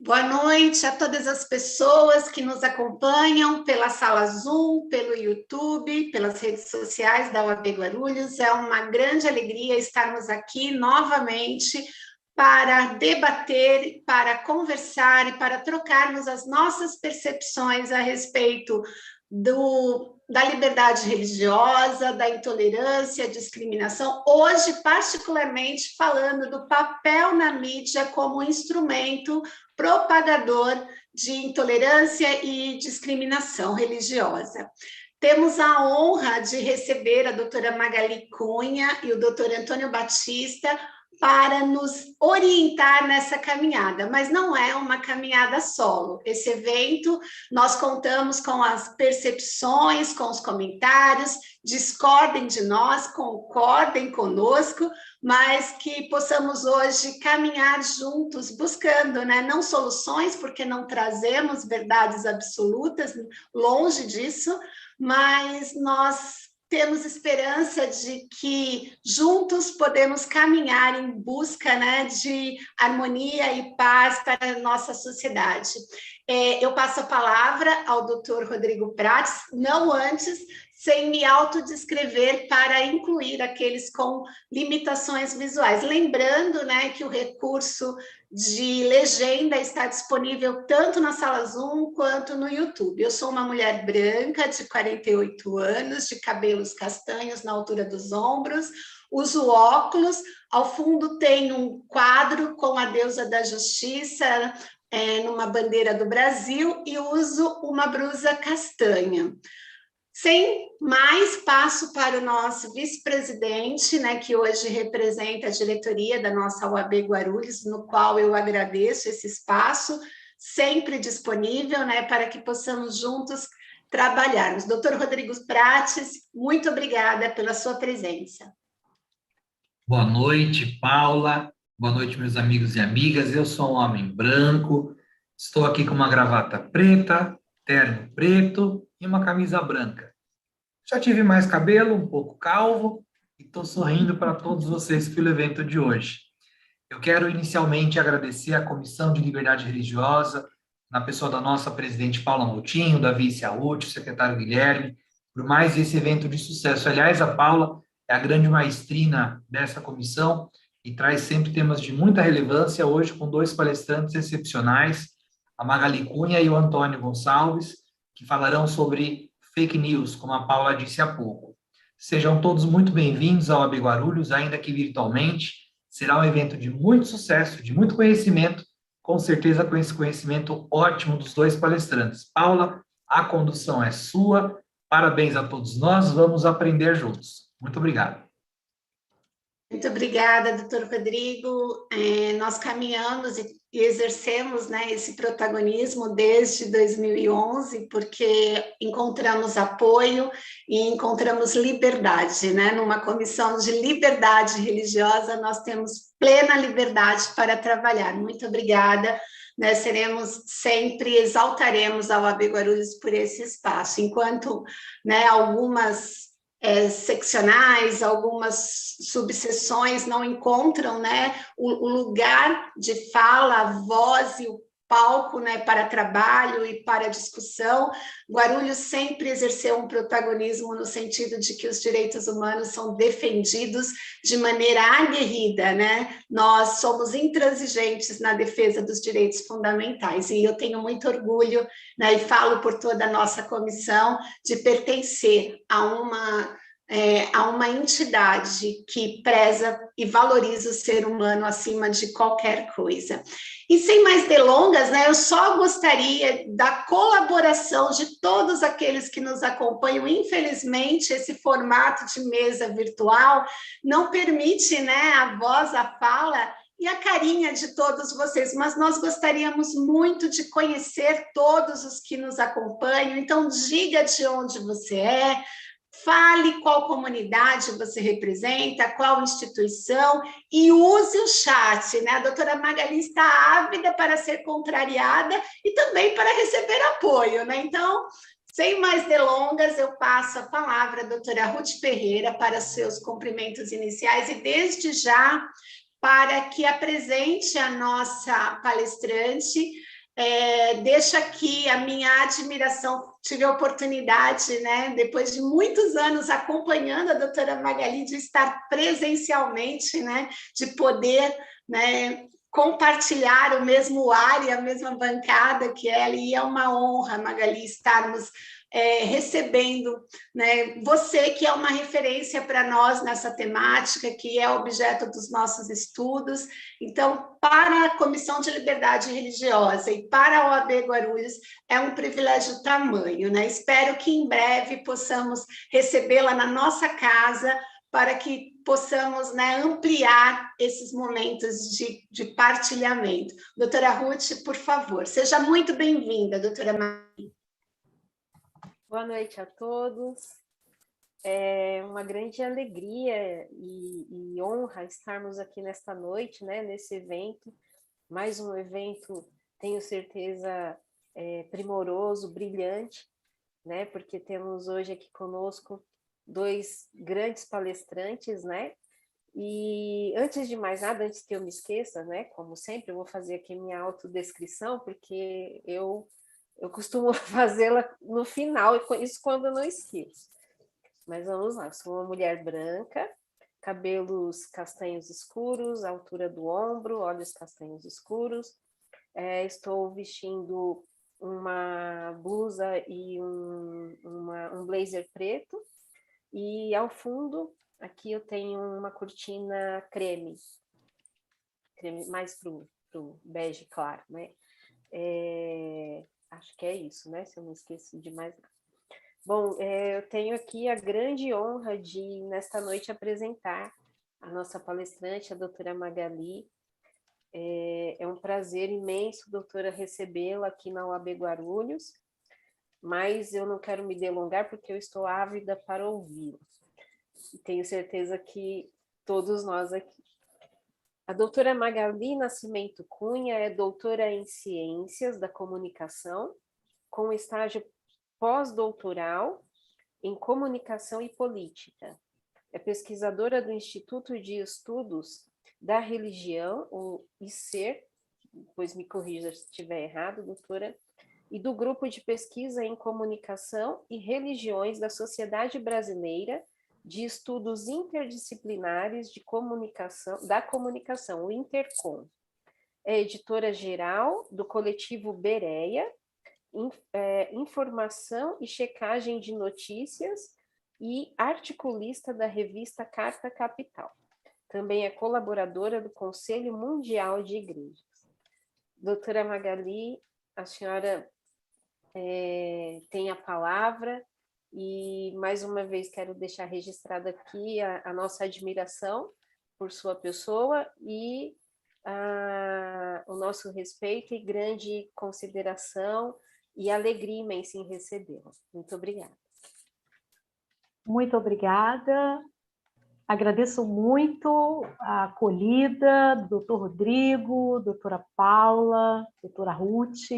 Boa noite a todas as pessoas que nos acompanham pela sala Zoom, pelo YouTube, pelas redes sociais da UAB Guarulhos. É uma grande alegria estarmos aqui novamente para debater, para conversar e para trocarmos as nossas percepções a respeito da liberdade religiosa, da intolerância, discriminação. Hoje, particularmente, falando do papel na mídia como instrumento propagador de intolerância e discriminação religiosa. Temos a honra de receber a doutora Magali Cunha e o doutor Antônio Batista para nos orientar nessa caminhada, mas não é uma caminhada solo. Esse evento, nós contamos com as percepções, com os comentários, discordem de nós, concordem conosco, mas que possamos hoje caminhar juntos, buscando, né, não soluções, porque não trazemos verdades absolutas, longe disso, mas nós temos esperança de que juntos podemos caminhar em busca, né, de harmonia e paz para a nossa sociedade. Eu passo a palavra ao doutor Rodrigo Prates, não antes, sem me autodescrever, para incluir aqueles com limitações visuais. Lembrando, né, que o recurso de legenda está disponível tanto na sala Zoom quanto no YouTube. Eu sou uma mulher branca de 48 anos, de cabelos castanhos na altura dos ombros, uso óculos, ao fundo tem um quadro com a deusa da justiça, numa bandeira do Brasil, e uso uma blusa castanha. Sem mais, passo para o nosso vice-presidente, né, que hoje representa a diretoria da nossa UAB Guarulhos, no qual eu agradeço esse espaço, sempre disponível, né, para que possamos juntos trabalharmos. Doutor Rodrigo Prates, muito obrigada pela sua presença. Boa noite, Paula. Boa noite, meus amigos e amigas. Eu sou um homem branco, estou aqui com uma gravata preta, terno preto e uma camisa branca. Já tive mais cabelo, um pouco calvo, e estou sorrindo para todos vocês pelo evento de hoje. Eu quero inicialmente agradecer à Comissão de Liberdade Religiosa, na pessoa da nossa presidente Paula Moutinho, da vice Aúti, o secretário Guilherme, por mais esse evento de sucesso. Aliás, a Paula é a grande maestrina dessa comissão e traz sempre temas de muita relevância, hoje com dois palestrantes excepcionais, a Magali Cunha e o Antônio Gonçalves, que falarão sobre fake news, como a Paula disse há pouco. Sejam todos muito bem-vindos ao AB Guarulhos, ainda que virtualmente. Será um evento de muito sucesso, de muito conhecimento, com certeza com esse conhecimento ótimo dos dois palestrantes. Paula, a condução é sua. Parabéns a todos nós, vamos aprender juntos. Muito obrigado. Muito obrigada, doutor Rodrigo. Nós caminhamos e exercemos, né, esse protagonismo desde 2011, porque encontramos apoio e encontramos liberdade, né? Numa comissão de liberdade religiosa, nós temos plena liberdade para trabalhar. Muito obrigada. Nós seremos sempre, exaltaremos a UAB Guarulhos por esse espaço, enquanto, né, algumas seccionais, algumas subseções não encontram, né, o lugar de fala, a voz e o palco, né, para trabalho e para discussão. Guarulhos sempre exerceu um protagonismo no sentido de que os direitos humanos são defendidos de maneira aguerrida, né? Nós somos intransigentes na defesa dos direitos fundamentais, e eu tenho muito orgulho, né, e falo por toda a nossa comissão, de pertencer a uma entidade que preza e valoriza o ser humano acima de qualquer coisa. E sem mais delongas, né, eu só gostaria da colaboração de todos aqueles que nos acompanham. Infelizmente, esse formato de mesa virtual não permite, né, a voz, a fala e a carinha de todos vocês, mas nós gostaríamos muito de conhecer todos os que nos acompanham. Então, diga de onde você é, fale qual comunidade você representa, qual instituição, e use o chat, né? A doutora Magali está ávida para ser contrariada e também para receber apoio, né? Então, sem mais delongas, eu passo a palavra à doutora Ruth Ferreira para seus cumprimentos iniciais, e desde já, para que apresente a nossa palestrante, Deixo aqui a minha admiração. Tive a oportunidade, né, depois de muitos anos acompanhando a doutora Magali, de estar presencialmente, né, de poder, né, compartilhar o mesmo ar e a mesma bancada que ela, e é uma honra, Magali, estarmos recebendo, né, você que é uma referência para nós nessa temática, que é objeto dos nossos estudos. Então, para a Comissão de Liberdade Religiosa e para a OAB Guarulhos, é um privilégio tamanho, né? Espero que em breve possamos recebê-la na nossa casa, para que possamos, né, ampliar esses momentos de partilhamento. Doutora Ruth, por favor, seja muito bem-vinda, doutora Maria. Boa noite a todos. É uma grande alegria e honra estarmos aqui nesta noite, né, nesse evento, mais um evento, tenho certeza, primoroso, brilhante, né, porque temos hoje aqui conosco dois grandes palestrantes, né, e antes de mais nada, antes que eu me esqueça, né, como sempre, eu vou fazer aqui minha autodescrição, porque eu costumo fazê-la no final, isso quando eu não esqueço. Mas vamos lá, sou uma mulher branca, cabelos castanhos escuros, altura do ombro, olhos castanhos escuros. Estou vestindo uma blusa e um blazer preto. E ao fundo, aqui eu tenho uma cortina creme mais para o bege claro, né? Acho que é isso, né? Se eu não esqueci de mais nada. Bom, eu tenho aqui a grande honra de, nesta noite, apresentar a nossa palestrante, a doutora Magali. É um prazer imenso, doutora, recebê-la aqui na UAB Guarulhos, mas eu não quero me delongar porque eu estou ávida para ouvi-la. E tenho certeza que todos nós aqui. A doutora Magali Nascimento Cunha é doutora em Ciências da Comunicação, com estágio pós-doutoral em Comunicação e Política. É pesquisadora do Instituto de Estudos da Religião, o ICER, depois me corrija se estiver errado, doutora, e do Grupo de Pesquisa em Comunicação e Religiões da Sociedade Brasileira de Estudos Interdisciplinares da Comunicação, o Intercom. É editora-geral do coletivo Bereia, informação e checagem de notícias e articulista da revista Carta Capital. Também é colaboradora do Conselho Mundial de Igrejas. Doutora Magali, a senhora tem a palavra e, mais uma vez, quero deixar registrada aqui a nossa admiração por sua pessoa e o nosso respeito e grande consideração e alegria imensa em recebê-la. Muito obrigada. Muito obrigada. Agradeço muito a acolhida do doutor Rodrigo, doutora Paula, doutora Ruth,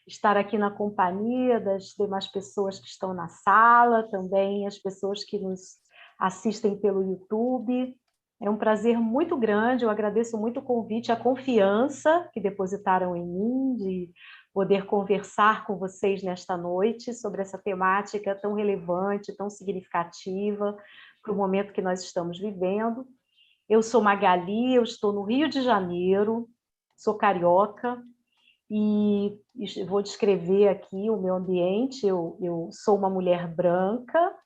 estar aqui na companhia das demais pessoas que estão na sala, também as pessoas que nos assistem pelo YouTube. É um prazer muito grande, eu agradeço muito o convite, a confiança que depositaram em mim, de poder conversar com vocês nesta noite sobre essa temática tão relevante, tão significativa para o momento que nós estamos vivendo. Eu sou Magali, eu estou no Rio de Janeiro, sou carioca, e vou descrever aqui o meu ambiente. Eu sou uma mulher branca,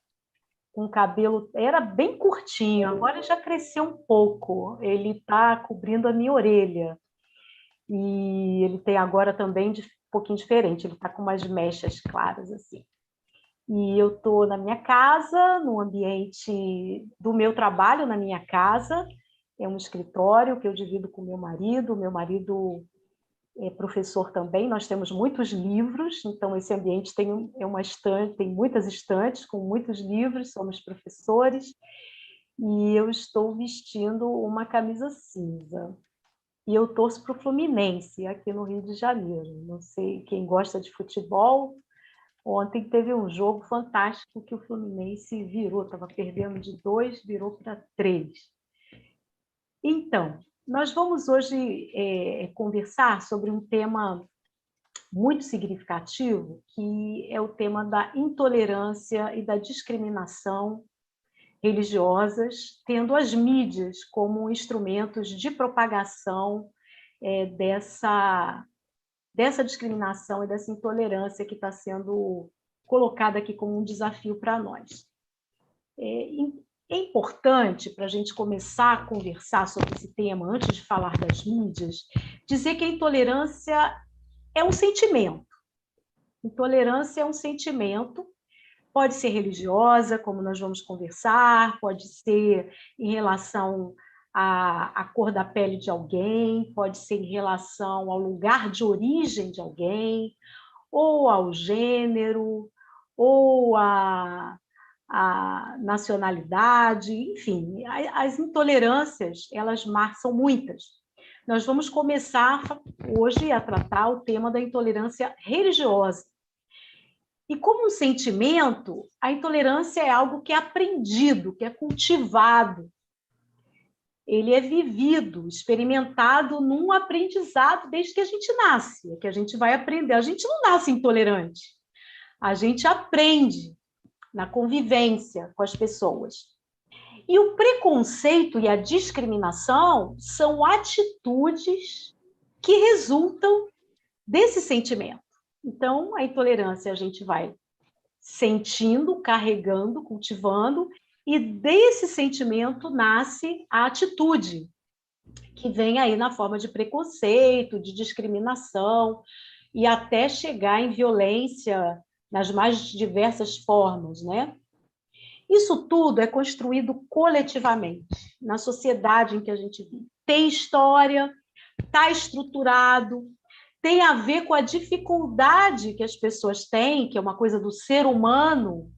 com cabelo, era bem curtinho, agora já cresceu um pouco, ele está cobrindo a minha orelha, e ele tem agora também um pouquinho diferente, ele está com umas mechas claras assim. E eu estou na minha casa, no ambiente do meu trabalho, na minha casa, é um escritório que eu divido com meu marido é professor também, nós temos muitos livros, então esse ambiente uma estante, tem muitas estantes com muitos livros, somos professores, e eu estou vestindo uma camisa cinza. E eu torço para o Fluminense, aqui no Rio de Janeiro. Não sei quem gosta de futebol. Ontem teve um jogo fantástico que o Fluminense virou, estava perdendo de 2, virou para 3. Então, nós vamos hoje conversar sobre um tema muito significativo, que é o tema da intolerância e da discriminação religiosas, tendo as mídias como instrumentos de propagação dessa discriminação e dessa intolerância que está sendo colocada aqui como um desafio para nós. É importante, para a gente começar a conversar sobre esse tema, antes de falar das mídias, dizer que a intolerância é um sentimento. Intolerância é um sentimento, pode ser religiosa, como nós vamos conversar, pode ser em relação à cor da pele de alguém, pode ser em relação ao lugar de origem de alguém, ou ao gênero, ou à nacionalidade, enfim, as intolerâncias, elas são muitas. Nós vamos começar hoje a tratar o tema da intolerância religiosa. E como um sentimento, a intolerância é algo que é aprendido, que é cultivado. Ele é vivido, experimentado num aprendizado desde que a gente nasce, que a gente vai aprender. A gente não nasce intolerante, a gente aprende na convivência com as pessoas. E o preconceito e a discriminação são atitudes que resultam desse sentimento. Então, a intolerância a gente vai sentindo, carregando, cultivando, e desse sentimento nasce a atitude, que vem aí na forma de preconceito, de discriminação, e até chegar em violência nas mais diversas formas, né? Isso tudo é construído coletivamente, na sociedade em que a gente vive. Tem história, está estruturado, tem a ver com a dificuldade que as pessoas têm, que é uma coisa do ser humano,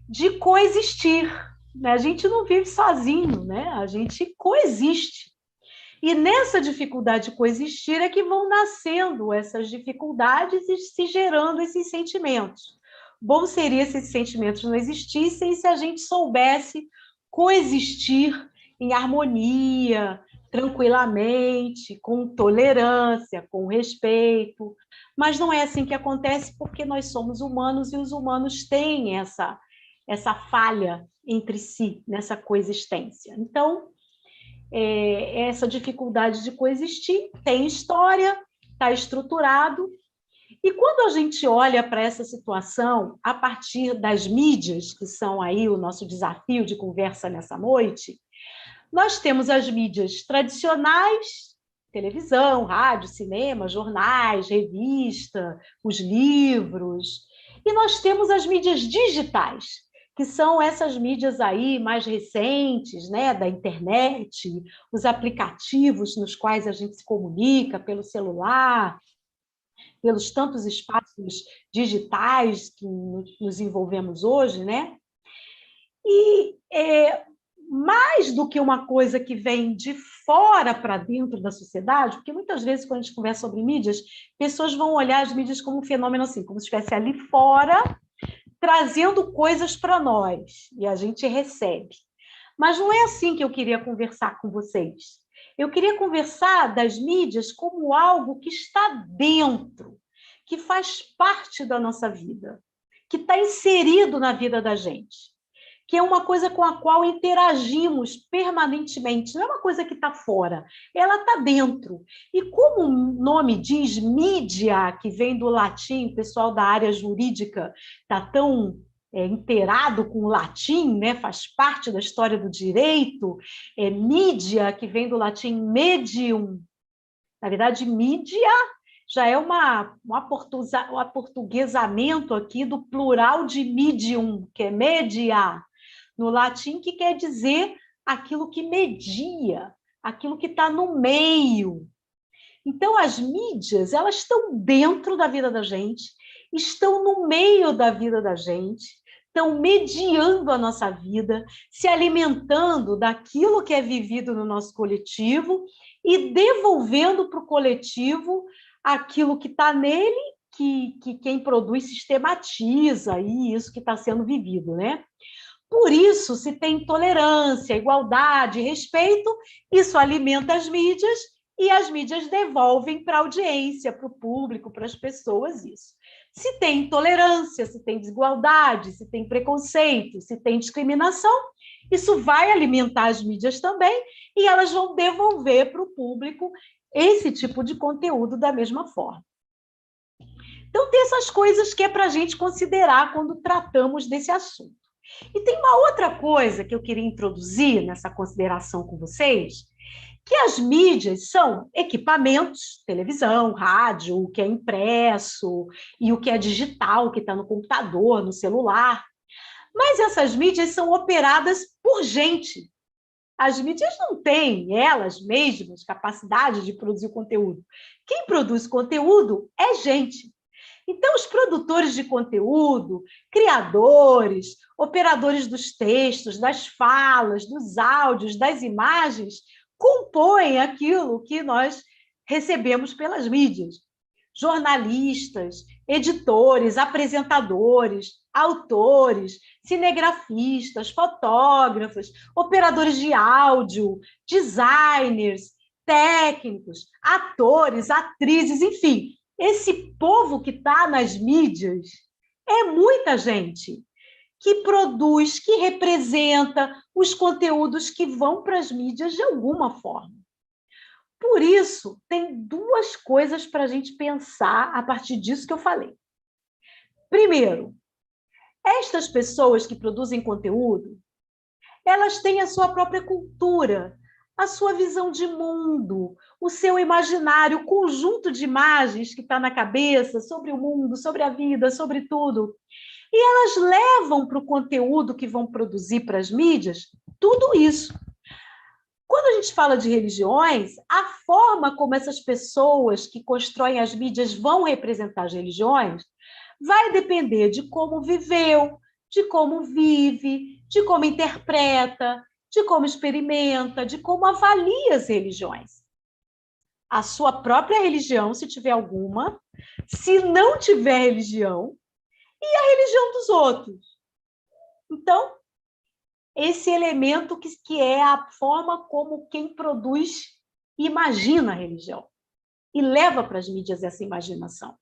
de coexistir. A gente não vive sozinho, né? A gente coexiste. E nessa dificuldade de coexistir é que vão nascendo essas dificuldades e se gerando esses sentimentos. Bom seria se esses sentimentos não existissem e se a gente soubesse coexistir em harmonia, tranquilamente, com tolerância, com respeito. Mas não é assim que acontece, porque nós somos humanos e os humanos têm essa falha entre si, nessa coexistência. Então, essa dificuldade de coexistir tem história, está estruturado, e quando a gente olha para essa situação a partir das mídias, que são aí o nosso desafio de conversa nessa noite, nós temos as mídias tradicionais, televisão, rádio, cinema, jornais, revista, os livros, e nós temos as mídias digitais, que são essas mídias aí mais recentes, né, da internet, os aplicativos nos quais a gente se comunica pelo celular, pelos tantos espaços digitais que nos envolvemos hoje, né? E mais do que uma coisa que vem de fora para dentro da sociedade, porque muitas vezes, quando a gente conversa sobre mídias, pessoas vão olhar as mídias como um fenômeno assim, como se estivesse ali fora, trazendo coisas para nós, e a gente recebe. Mas não é assim que eu queria conversar com vocês. Eu queria conversar das mídias como algo que está dentro, que faz parte da nossa vida, que está inserido na vida da gente, que é uma coisa com a qual interagimos permanentemente, não é uma coisa que está fora, ela está dentro. E como o nome diz, mídia, que vem do latim, o pessoal da área jurídica está tão inteirado com o latim, né? Faz parte da história do direito, mídia, que vem do latim medium. Na verdade, mídia já é um aportuguesamento aqui do plural de medium, que é media, no latim, que quer dizer aquilo que media, aquilo que está no meio. Então, as mídias, elas estão dentro da vida da gente, estão no meio da vida da gente, estão mediando a nossa vida, se alimentando daquilo que é vivido no nosso coletivo e devolvendo para o coletivo aquilo que está nele, que quem produz sistematiza, e isso que está sendo vivido, né? Por isso, se tem tolerância, igualdade, respeito, isso alimenta as mídias e as mídias devolvem para a audiência, para o público, para as pessoas isso. Se tem intolerância, se tem desigualdade, se tem preconceito, se tem discriminação, isso vai alimentar as mídias também e elas vão devolver para o público esse tipo de conteúdo da mesma forma. Então, tem essas coisas que é para a gente considerar quando tratamos desse assunto. E tem uma outra coisa que eu queria introduzir nessa consideração com vocês, que as mídias são equipamentos, televisão, rádio, o que é impresso e o que é digital, que está no computador, no celular. Mas essas mídias são operadas por gente. As mídias não têm, elas mesmas, capacidade de produzir conteúdo. Quem produz conteúdo é gente. Então, os produtores de conteúdo, criadores, operadores dos textos, das falas, dos áudios, das imagens, compõem aquilo que nós recebemos pelas mídias. Jornalistas, editores, apresentadores, autores, cinegrafistas, fotógrafos, operadores de áudio, designers, técnicos, atores, atrizes, enfim, esse povo que está nas mídias é muita gente que produz, que representa os conteúdos que vão para as mídias de alguma forma. Por isso, tem duas coisas para a gente pensar a partir disso que eu falei. Primeiro, estas pessoas que produzem conteúdo, elas têm a sua própria cultura, a sua visão de mundo, o seu imaginário, o conjunto de imagens que está na cabeça sobre o mundo, sobre a vida, sobre tudo. E elas levam para o conteúdo que vão produzir para as mídias tudo isso. Quando a gente fala de religiões, a forma como essas pessoas que constroem as mídias vão representar as religiões vai depender de como viveu, de como vive, de como interpreta, de como experimenta, de como avalia as religiões. A sua própria religião, se tiver alguma, se não tiver religião, e a religião dos outros. Então, esse elemento que é a forma como quem produz imagina a religião e leva para as mídias essa imaginação.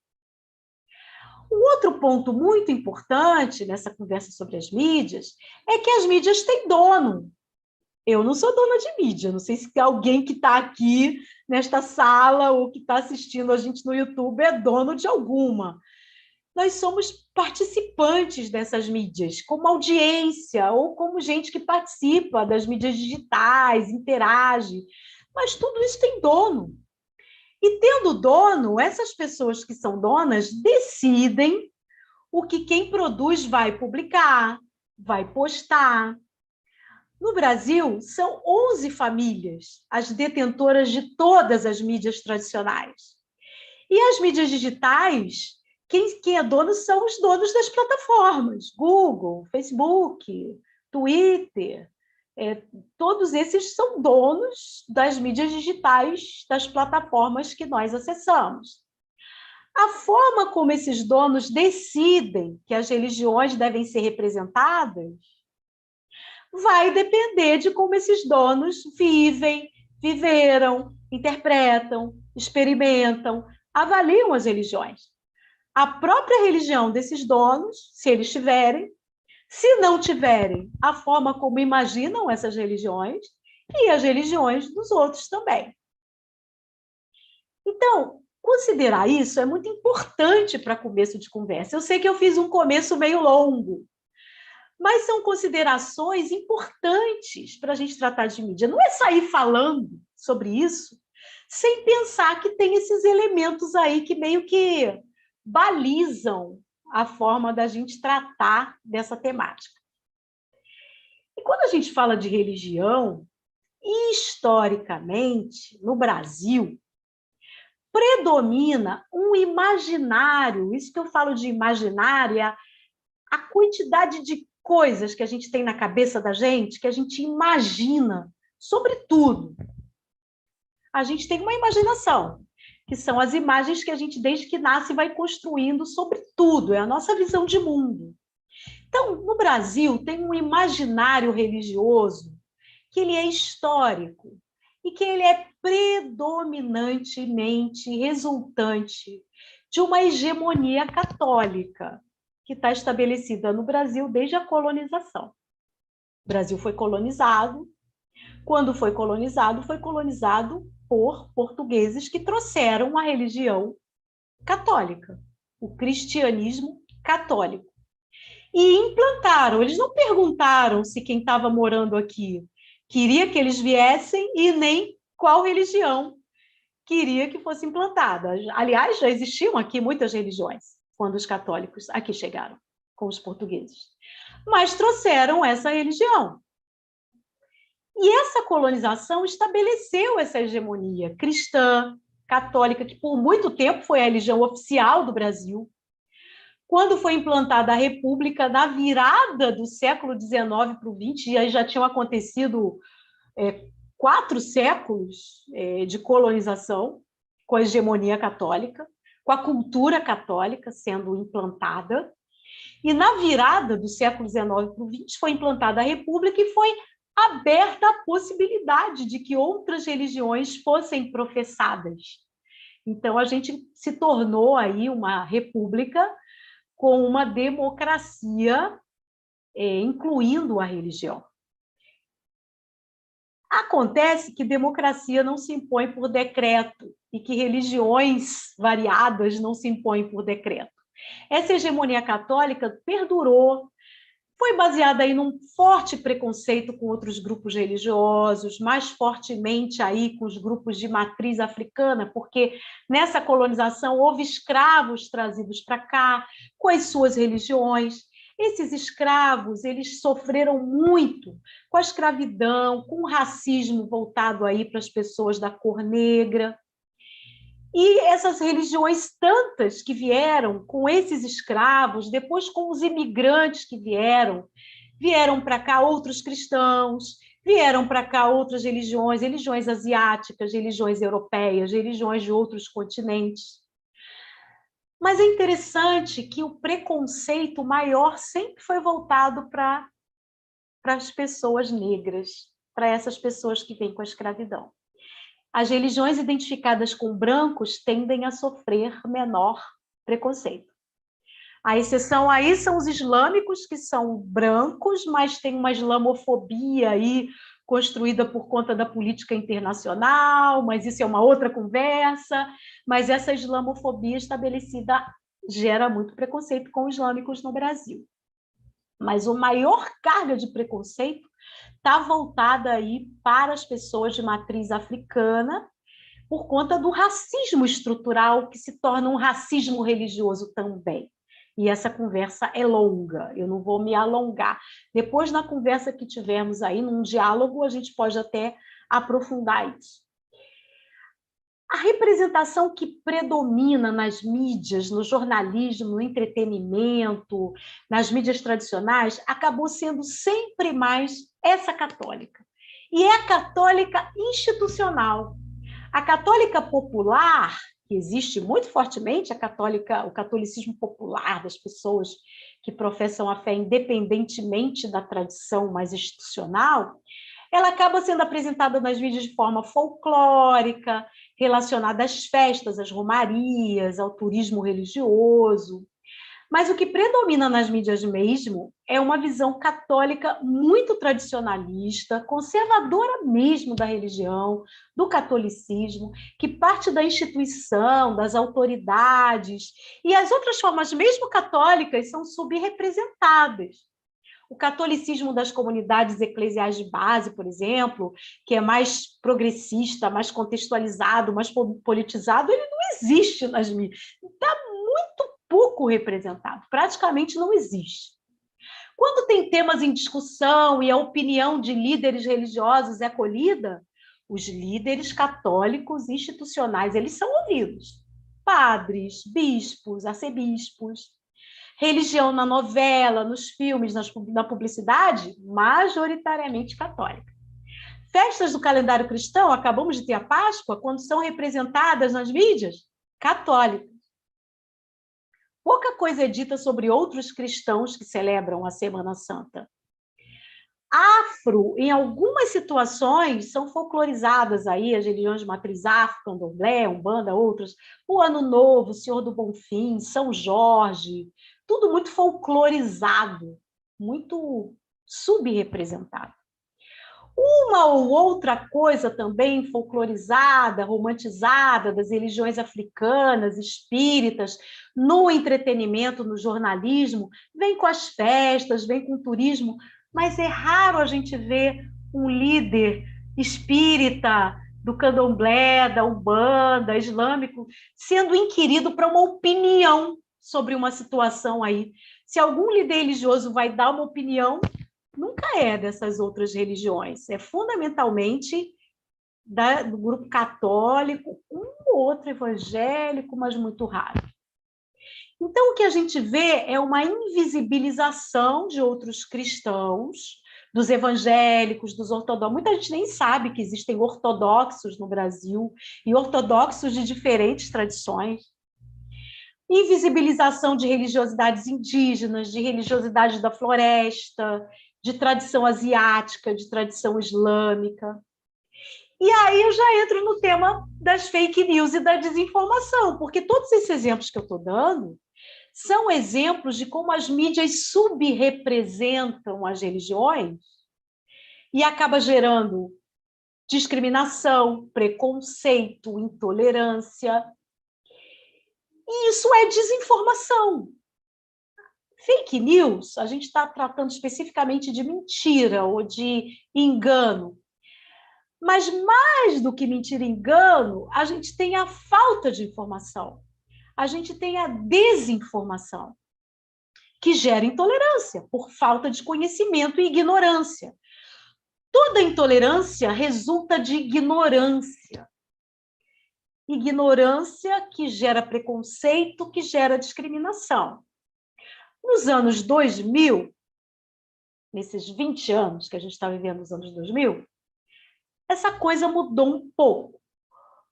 Um outro ponto muito importante nessa conversa sobre as mídias é que as mídias têm dono. Eu não sou dona de mídia, não sei se alguém que está aqui nesta sala ou que está assistindo a gente no YouTube é dono de alguma. Nós somos participantes dessas mídias, como audiência ou como gente que participa das mídias digitais, interage, mas tudo isso tem dono. E tendo dono, essas pessoas que são donas decidem o que quem produz vai publicar, vai postar. No Brasil, são 11 famílias as detentoras de todas as mídias tradicionais. E as mídias digitais, quem é dono são os donos das plataformas, Google, Facebook, Twitter, todos esses são donos das mídias digitais, das plataformas que nós acessamos. A forma como esses donos decidem que as religiões devem ser representadas vai depender de como esses donos vivem, viveram, interpretam, experimentam, avaliam as religiões. A própria religião desses donos, se eles tiverem, se não tiverem, a forma como imaginam essas religiões e as religiões dos outros também. Então, considerar isso é muito importante para começo de conversa. Eu sei que eu fiz um começo meio longo, mas são considerações importantes para a gente tratar de mídia. Não é sair falando sobre isso sem pensar que tem esses elementos aí que meio que balizam a forma da gente tratar dessa temática. E quando a gente fala de religião, historicamente, no Brasil, predomina um imaginário. Isso que eu falo de imaginário é a quantidade de coisas que a gente tem na cabeça da gente, que a gente imagina sobre tudo. A gente tem uma imaginação, que são as imagens que a gente, desde que nasce, vai construindo sobre tudo, é a nossa visão de mundo. Então, no Brasil, tem um imaginário religioso que ele é histórico, e que ele é predominantemente resultante de uma hegemonia católica que está estabelecida no Brasil desde a colonização. O Brasil foi colonizado. Quando foi colonizado por portugueses que trouxeram a religião católica, o cristianismo católico. E implantaram, eles não perguntaram se quem estava morando aqui queria que eles viessem e nem qual religião queria que fosse implantada. Aliás, já existiam aqui muitas religiões quando os católicos aqui chegaram com os portugueses. Mas trouxeram essa religião. E essa colonização estabeleceu essa hegemonia cristã, católica, que por muito tempo foi a religião oficial do Brasil. Quando foi implantada a República, na virada do século XIX para o XX, e aí já tinham acontecido 4 séculos de colonização, com a hegemonia católica, com a cultura católica sendo implantada, e na virada do século XIX para o XX foi implantada a República e foi aberta a possibilidade de que outras religiões fossem professadas. Então, a gente se tornou aí uma república com uma democracia, incluindo a religião. Acontece que democracia não se impõe por decreto e que religiões variadas não se impõem por decreto. Essa hegemonia católica perdurou, foi baseada aí num forte preconceito com outros grupos religiosos, mais fortemente aí com os grupos de matriz africana, porque nessa colonização houve escravos trazidos para cá, com as suas religiões. Esses escravos, eles sofreram muito com a escravidão, com o racismo voltado aí para as pessoas da cor negra. E essas religiões tantas que vieram com esses escravos, depois com os imigrantes que vieram para cá outros cristãos, vieram para cá outras religiões, religiões asiáticas, religiões europeias, religiões de outros continentes. Mas é interessante que o preconceito maior sempre foi voltado para as pessoas negras, para essas pessoas que vêm com a escravidão. As religiões identificadas com brancos tendem a sofrer menor preconceito. A exceção aí são os islâmicos, que são brancos, mas tem uma islamofobia aí construída por conta da política internacional, mas isso é uma outra conversa. Mas essa islamofobia estabelecida gera muito preconceito com os islâmicos no Brasil. Mas a maior carga de preconceito está voltada aí para as pessoas de matriz africana, por conta do racismo estrutural, que se torna um racismo religioso também. E essa conversa é longa, eu não vou me alongar. Depois, na conversa que tivermos aí, num diálogo, a gente pode até aprofundar isso. A representação que predomina nas mídias, no jornalismo, no entretenimento, nas mídias tradicionais, acabou sendo sempre mais essa católica. E é a católica institucional. A católica popular, que existe muito fortemente, o catolicismo popular das pessoas que professam a fé independentemente da tradição mais institucional, ela acaba sendo apresentada nas mídias de forma folclórica, relacionada às festas, às romarias, ao turismo religioso. Mas o que predomina nas mídias mesmo é uma visão católica muito tradicionalista, conservadora mesmo da religião, do catolicismo, que parte da instituição, das autoridades, e as outras formas, mesmo católicas, são subrepresentadas. O catolicismo das comunidades eclesiais de base, por exemplo, que é mais progressista, mais contextualizado, mais politizado, ele não existe nas mídias. Está muito pouco representado, praticamente não existe. Quando tem temas em discussão e a opinião de líderes religiosos é acolhida, os líderes católicos institucionais, eles são ouvidos. Padres, bispos, arcebispos. Religião na novela, nos filmes, na publicidade, majoritariamente católica. Festas do calendário cristão, acabamos de ter a Páscoa, quando são representadas nas mídias, católicas. Pouca coisa é dita sobre outros cristãos que celebram a Semana Santa. Afro, em algumas situações, são folclorizadas aí, as religiões de matriz afro, candomblé, umbanda, outras, o Ano Novo, o Senhor do Bonfim, São Jorge, tudo muito folclorizado, muito subrepresentado. Uma ou outra coisa também folclorizada, romantizada das religiões africanas, espíritas, no entretenimento, no jornalismo, vem com as festas, vem com o turismo, mas é raro a gente ver um líder espírita do candomblé, da umbanda, islâmico, sendo inquirido para uma opinião sobre uma situação aí. Se algum líder religioso vai dar uma opinião, nunca é dessas outras religiões, é fundamentalmente do grupo católico, um ou outro evangélico, mas muito raro. Então, o que a gente vê é uma invisibilização de outros cristãos, dos evangélicos, dos ortodoxos. Muita gente nem sabe que existem ortodoxos no Brasil, e ortodoxos de diferentes tradições. Invisibilização de religiosidades indígenas, de religiosidade da floresta, de tradição asiática, de tradição islâmica. E aí eu já entro no tema das fake news e da desinformação, porque todos esses exemplos que eu estou dando são exemplos de como as mídias subrepresentam as religiões e acaba gerando discriminação, preconceito, intolerância. E isso é desinformação. Fake news, a gente está tratando especificamente de mentira ou de engano. Mas mais do que mentira e engano, a gente tem a falta de informação. A gente tem a desinformação, que gera intolerância por falta de conhecimento e ignorância. Toda intolerância resulta de ignorância. Ignorância que gera preconceito, que gera discriminação. Nos anos 2000, nesses 20 anos que a gente está vivendo nos anos 2000, essa coisa mudou um pouco,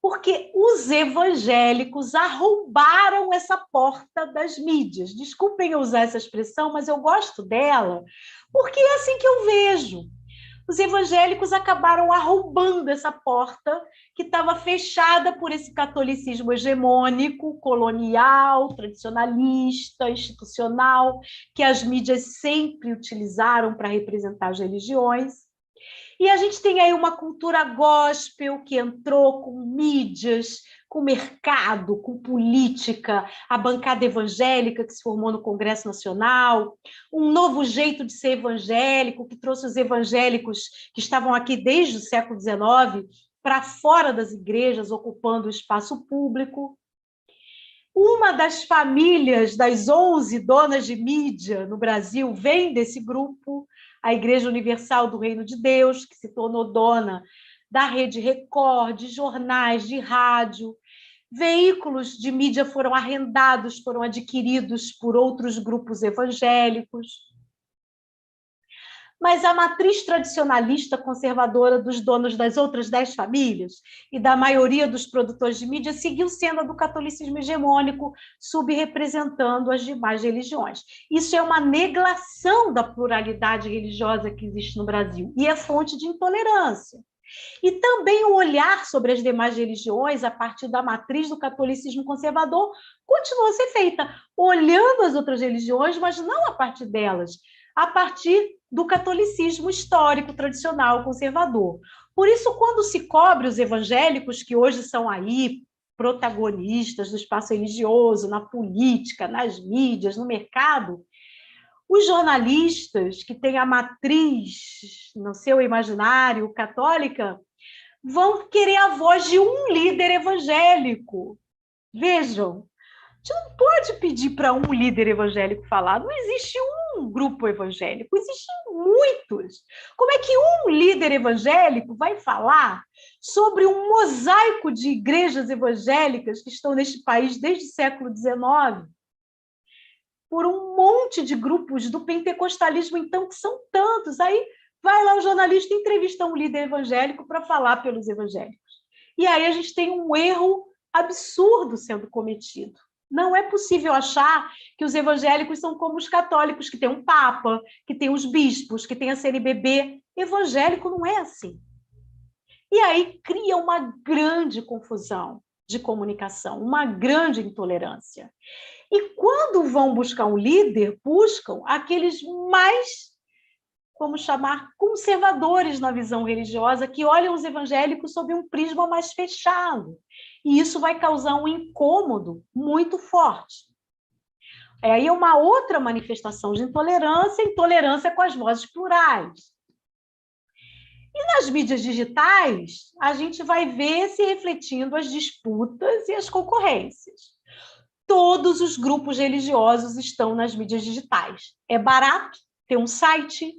porque os evangélicos arrombaram essa porta das mídias. Desculpem eu usar essa expressão, mas eu gosto dela, porque é assim que eu vejo. Os evangélicos acabaram arrombando essa porta que estava fechada por esse catolicismo hegemônico, colonial, tradicionalista, institucional, que as mídias sempre utilizaram para representar as religiões. E a gente tem aí uma cultura gospel que entrou com mídias, com mercado, com política, a bancada evangélica que se formou no Congresso Nacional, um novo jeito de ser evangélico, que trouxe os evangélicos que estavam aqui desde o século XIX para fora das igrejas, ocupando o espaço público. Uma das famílias das 11 donas de mídia no Brasil vem desse grupo, a Igreja Universal do Reino de Deus, que se tornou dona da Rede Record, de jornais, de rádio. Veículos de mídia foram arrendados, foram adquiridos por outros grupos evangélicos. Mas a matriz tradicionalista conservadora dos donos das outras 10 famílias e da maioria dos produtores de mídia seguiu sendo a do catolicismo hegemônico, subrepresentando as demais religiões. Isso é uma negação da pluralidade religiosa que existe no Brasil e é fonte de intolerância. E também o olhar sobre as demais religiões a partir da matriz do catolicismo conservador continua a ser feita, olhando as outras religiões, mas não a partir delas, a partir do catolicismo histórico, tradicional, conservador. Por isso, quando se cobre os evangélicos, que hoje são aí protagonistas do espaço religioso, na política, nas mídias, no mercado, os jornalistas que têm a matriz no seu imaginário católica vão querer a voz de um líder evangélico. Vejam, a gente não pode pedir para um líder evangélico falar, não existe um grupo evangélico, existem muitos. Como é que um líder evangélico vai falar sobre um mosaico de igrejas evangélicas que estão neste país desde o século XIX? Por um monte de grupos do pentecostalismo, então, que são tantos. Aí vai lá o jornalista e entrevista um líder evangélico para falar pelos evangélicos. E aí a gente tem um erro absurdo sendo cometido. Não é possível achar que os evangélicos são como os católicos, que tem um papa, que tem os bispos, que tem a CNBB. Evangélico não é assim. E aí cria uma grande confusão de comunicação, uma grande intolerância. E quando vão buscar um líder, buscam aqueles mais, vamos chamar, conservadores na visão religiosa, que olham os evangélicos sob um prisma mais fechado. E isso vai causar um incômodo muito forte. Aí é uma outra manifestação de intolerância, intolerância com as vozes plurais. E nas mídias digitais, a gente vai ver se refletindo as disputas e as concorrências. Todos os grupos religiosos estão nas mídias digitais. É barato ter um site,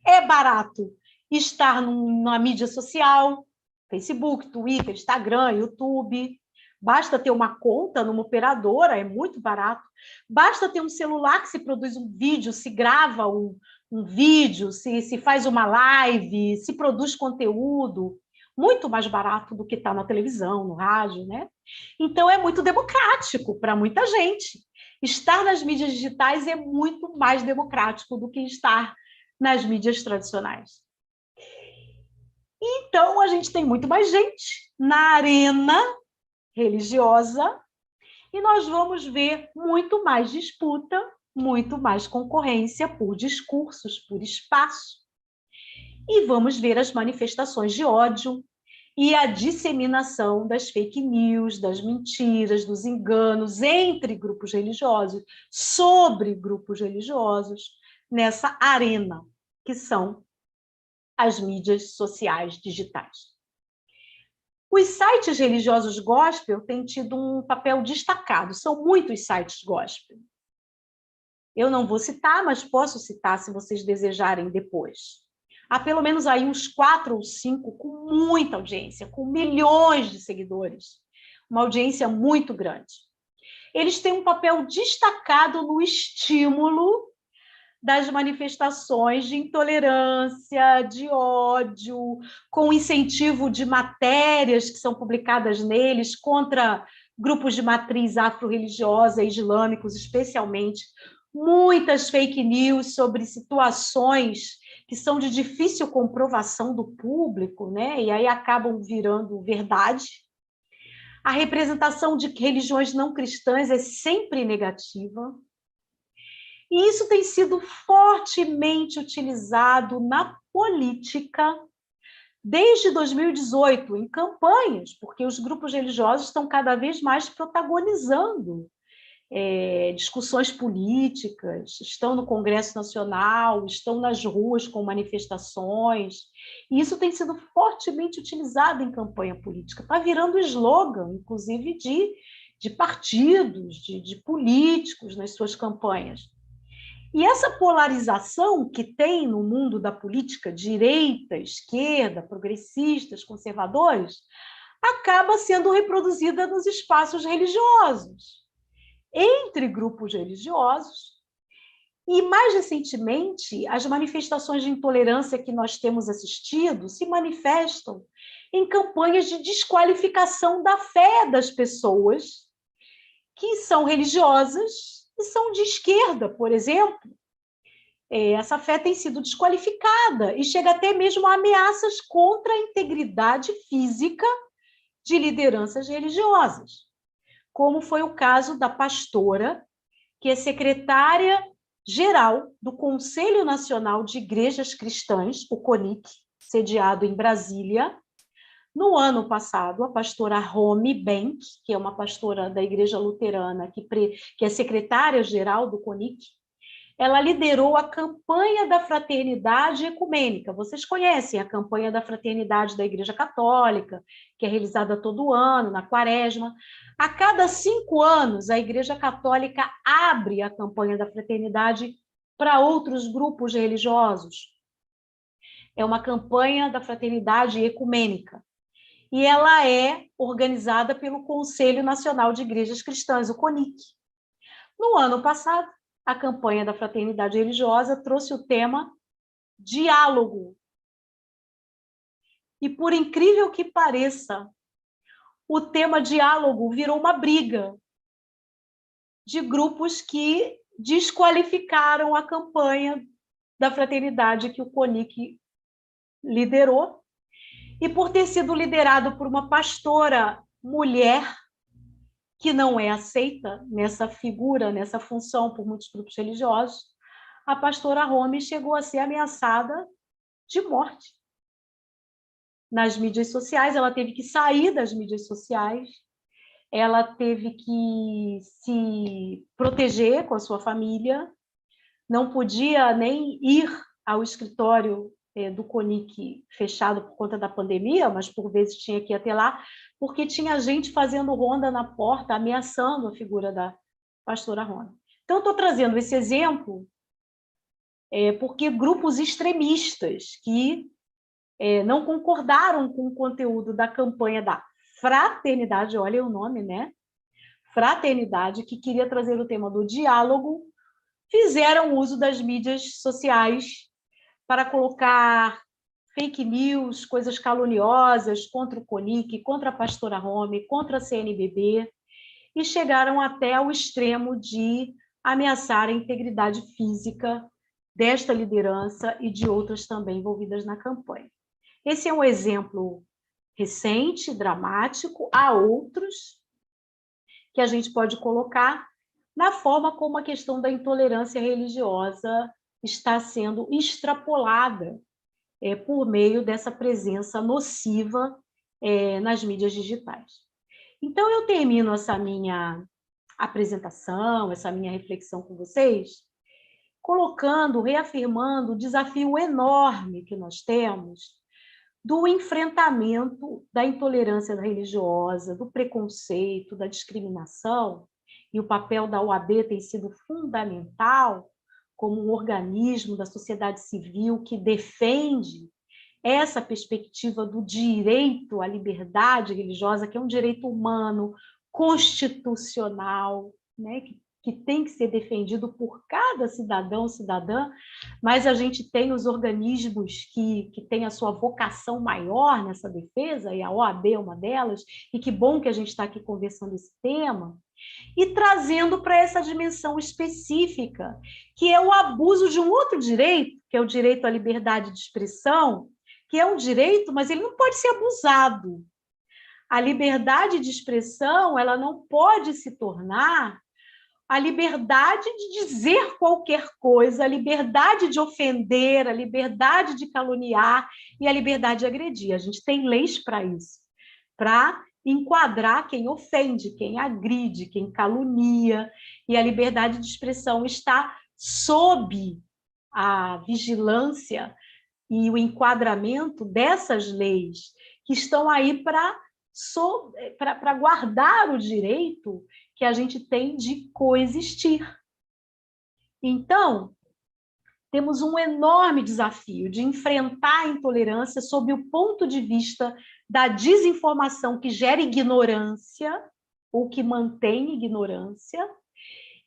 é barato estar na mídia social, Facebook, Twitter, Instagram, YouTube. Basta ter uma conta numa operadora, é muito barato. Basta ter um celular que se produz um vídeo, se grava um vídeo, se faz uma live, se produz conteúdo. Muito mais barato do que está na televisão, no rádio, né? Então, é muito democrático para muita gente. Estar nas mídias digitais é muito mais democrático do que estar nas mídias tradicionais. Então, a gente tem muito mais gente na arena religiosa e nós vamos ver muito mais disputa, muito mais concorrência por discursos, por espaço. E vamos ver as manifestações de ódio e a disseminação das fake news, das mentiras, dos enganos entre grupos religiosos, sobre grupos religiosos, nessa arena que são as mídias sociais digitais. Os sites religiosos gospel têm tido um papel destacado, são muitos sites gospel. Eu não vou citar, mas posso citar se vocês desejarem depois. Há pelo menos aí uns 4 ou 5 com muita audiência, com milhões de seguidores, uma audiência muito grande. Eles têm um papel destacado no estímulo das manifestações de intolerância, de ódio, com incentivo de matérias que são publicadas neles contra grupos de matriz afro-religiosa, islâmicos especialmente, muitas fake news sobre situações que são de difícil comprovação do público, né? E aí acabam virando verdade. A representação de religiões não cristãs é sempre negativa. E isso tem sido fortemente utilizado na política desde 2018, em campanhas, porque os grupos religiosos estão cada vez mais protagonizando discussões políticas, estão no Congresso Nacional, estão nas ruas com manifestações, e isso tem sido fortemente utilizado em campanha política. Está virando slogan, inclusive, de partidos, de políticos nas suas campanhas. E essa polarização que tem no mundo da política, direita, esquerda, progressistas, conservadores, acaba sendo reproduzida nos espaços religiosos, entre grupos religiosos. E, mais recentemente, as manifestações de intolerância que nós temos assistido se manifestam em campanhas de desqualificação da fé das pessoas que são religiosas e são de esquerda, por exemplo. Essa fé tem sido desqualificada e chega até mesmo a ameaças contra a integridade física de lideranças religiosas, como foi o caso da pastora, que é secretária-geral do Conselho Nacional de Igrejas Cristãs, o CONIC, sediado em Brasília. No ano passado, a pastora Romy Bank, que é uma pastora da Igreja Luterana, que é secretária-geral do CONIC, ela liderou a campanha da fraternidade ecumênica. Vocês conhecem a campanha da fraternidade da Igreja Católica, que é realizada todo ano, na Quaresma. A cada 5 anos, a Igreja Católica abre a campanha da fraternidade para outros grupos religiosos. É uma campanha da fraternidade ecumênica. E ela é organizada pelo Conselho Nacional de Igrejas Cristãs, o CONIC. No ano passado, a campanha da fraternidade religiosa trouxe o tema diálogo. E, por incrível que pareça, o tema diálogo virou uma briga de grupos que desqualificaram a campanha da fraternidade que o CONIC liderou, e por ter sido liderado por uma pastora mulher, que não é aceita nessa figura, nessa função por muitos grupos religiosos, a pastora Rome chegou a ser ameaçada de morte. Nas mídias sociais, ela teve que sair das mídias sociais, ela teve que se proteger com a sua família, não podia nem ir ao escritório do CONIC fechado por conta da pandemia, mas por vezes tinha que ir até lá, porque tinha gente fazendo ronda na porta, ameaçando a figura da pastora Rony. Então, estou trazendo esse exemplo porque grupos extremistas que não concordaram com o conteúdo da campanha da fraternidade, olha o nome, né? Fraternidade, que queria trazer o tema do diálogo, fizeram uso das mídias sociais para colocar fake news, coisas caluniosas contra o CONIC, contra a pastora Rome, contra a CNBB, e chegaram até ao extremo de ameaçar a integridade física desta liderança e de outras também envolvidas na campanha. Esse é um exemplo recente, dramático, há outros que a gente pode colocar na forma como a questão da intolerância religiosa está sendo extrapolada por meio dessa presença nociva nas mídias digitais. Então, eu termino essa minha apresentação, essa minha reflexão com vocês, colocando, reafirmando o desafio enorme que nós temos do enfrentamento da intolerância religiosa, do preconceito, da discriminação, e o papel da OAB tem sido fundamental como um organismo da sociedade civil que defende essa perspectiva do direito à liberdade religiosa, que é um direito humano, constitucional, né, que tem que ser defendido por cada cidadão, cidadã, mas a gente tem os organismos que têm a sua vocação maior nessa defesa, e a OAB é uma delas, e que bom que a gente está aqui conversando esse tema, e trazendo para essa dimensão específica, que é o abuso de um outro direito, que é o direito à liberdade de expressão, que é um direito, mas ele não pode ser abusado. A liberdade de expressão, ela não pode se tornar a liberdade de dizer qualquer coisa, a liberdade de ofender, a liberdade de caluniar e a liberdade de agredir. A gente tem leis para isso, para enquadrar quem ofende, quem agride, quem calunia, e a liberdade de expressão está sob a vigilância e o enquadramento dessas leis que estão aí para guardar o direito que a gente tem de coexistir. Então, temos um enorme desafio de enfrentar a intolerância sob o ponto de vista da desinformação que gera ignorância, ou que mantém ignorância,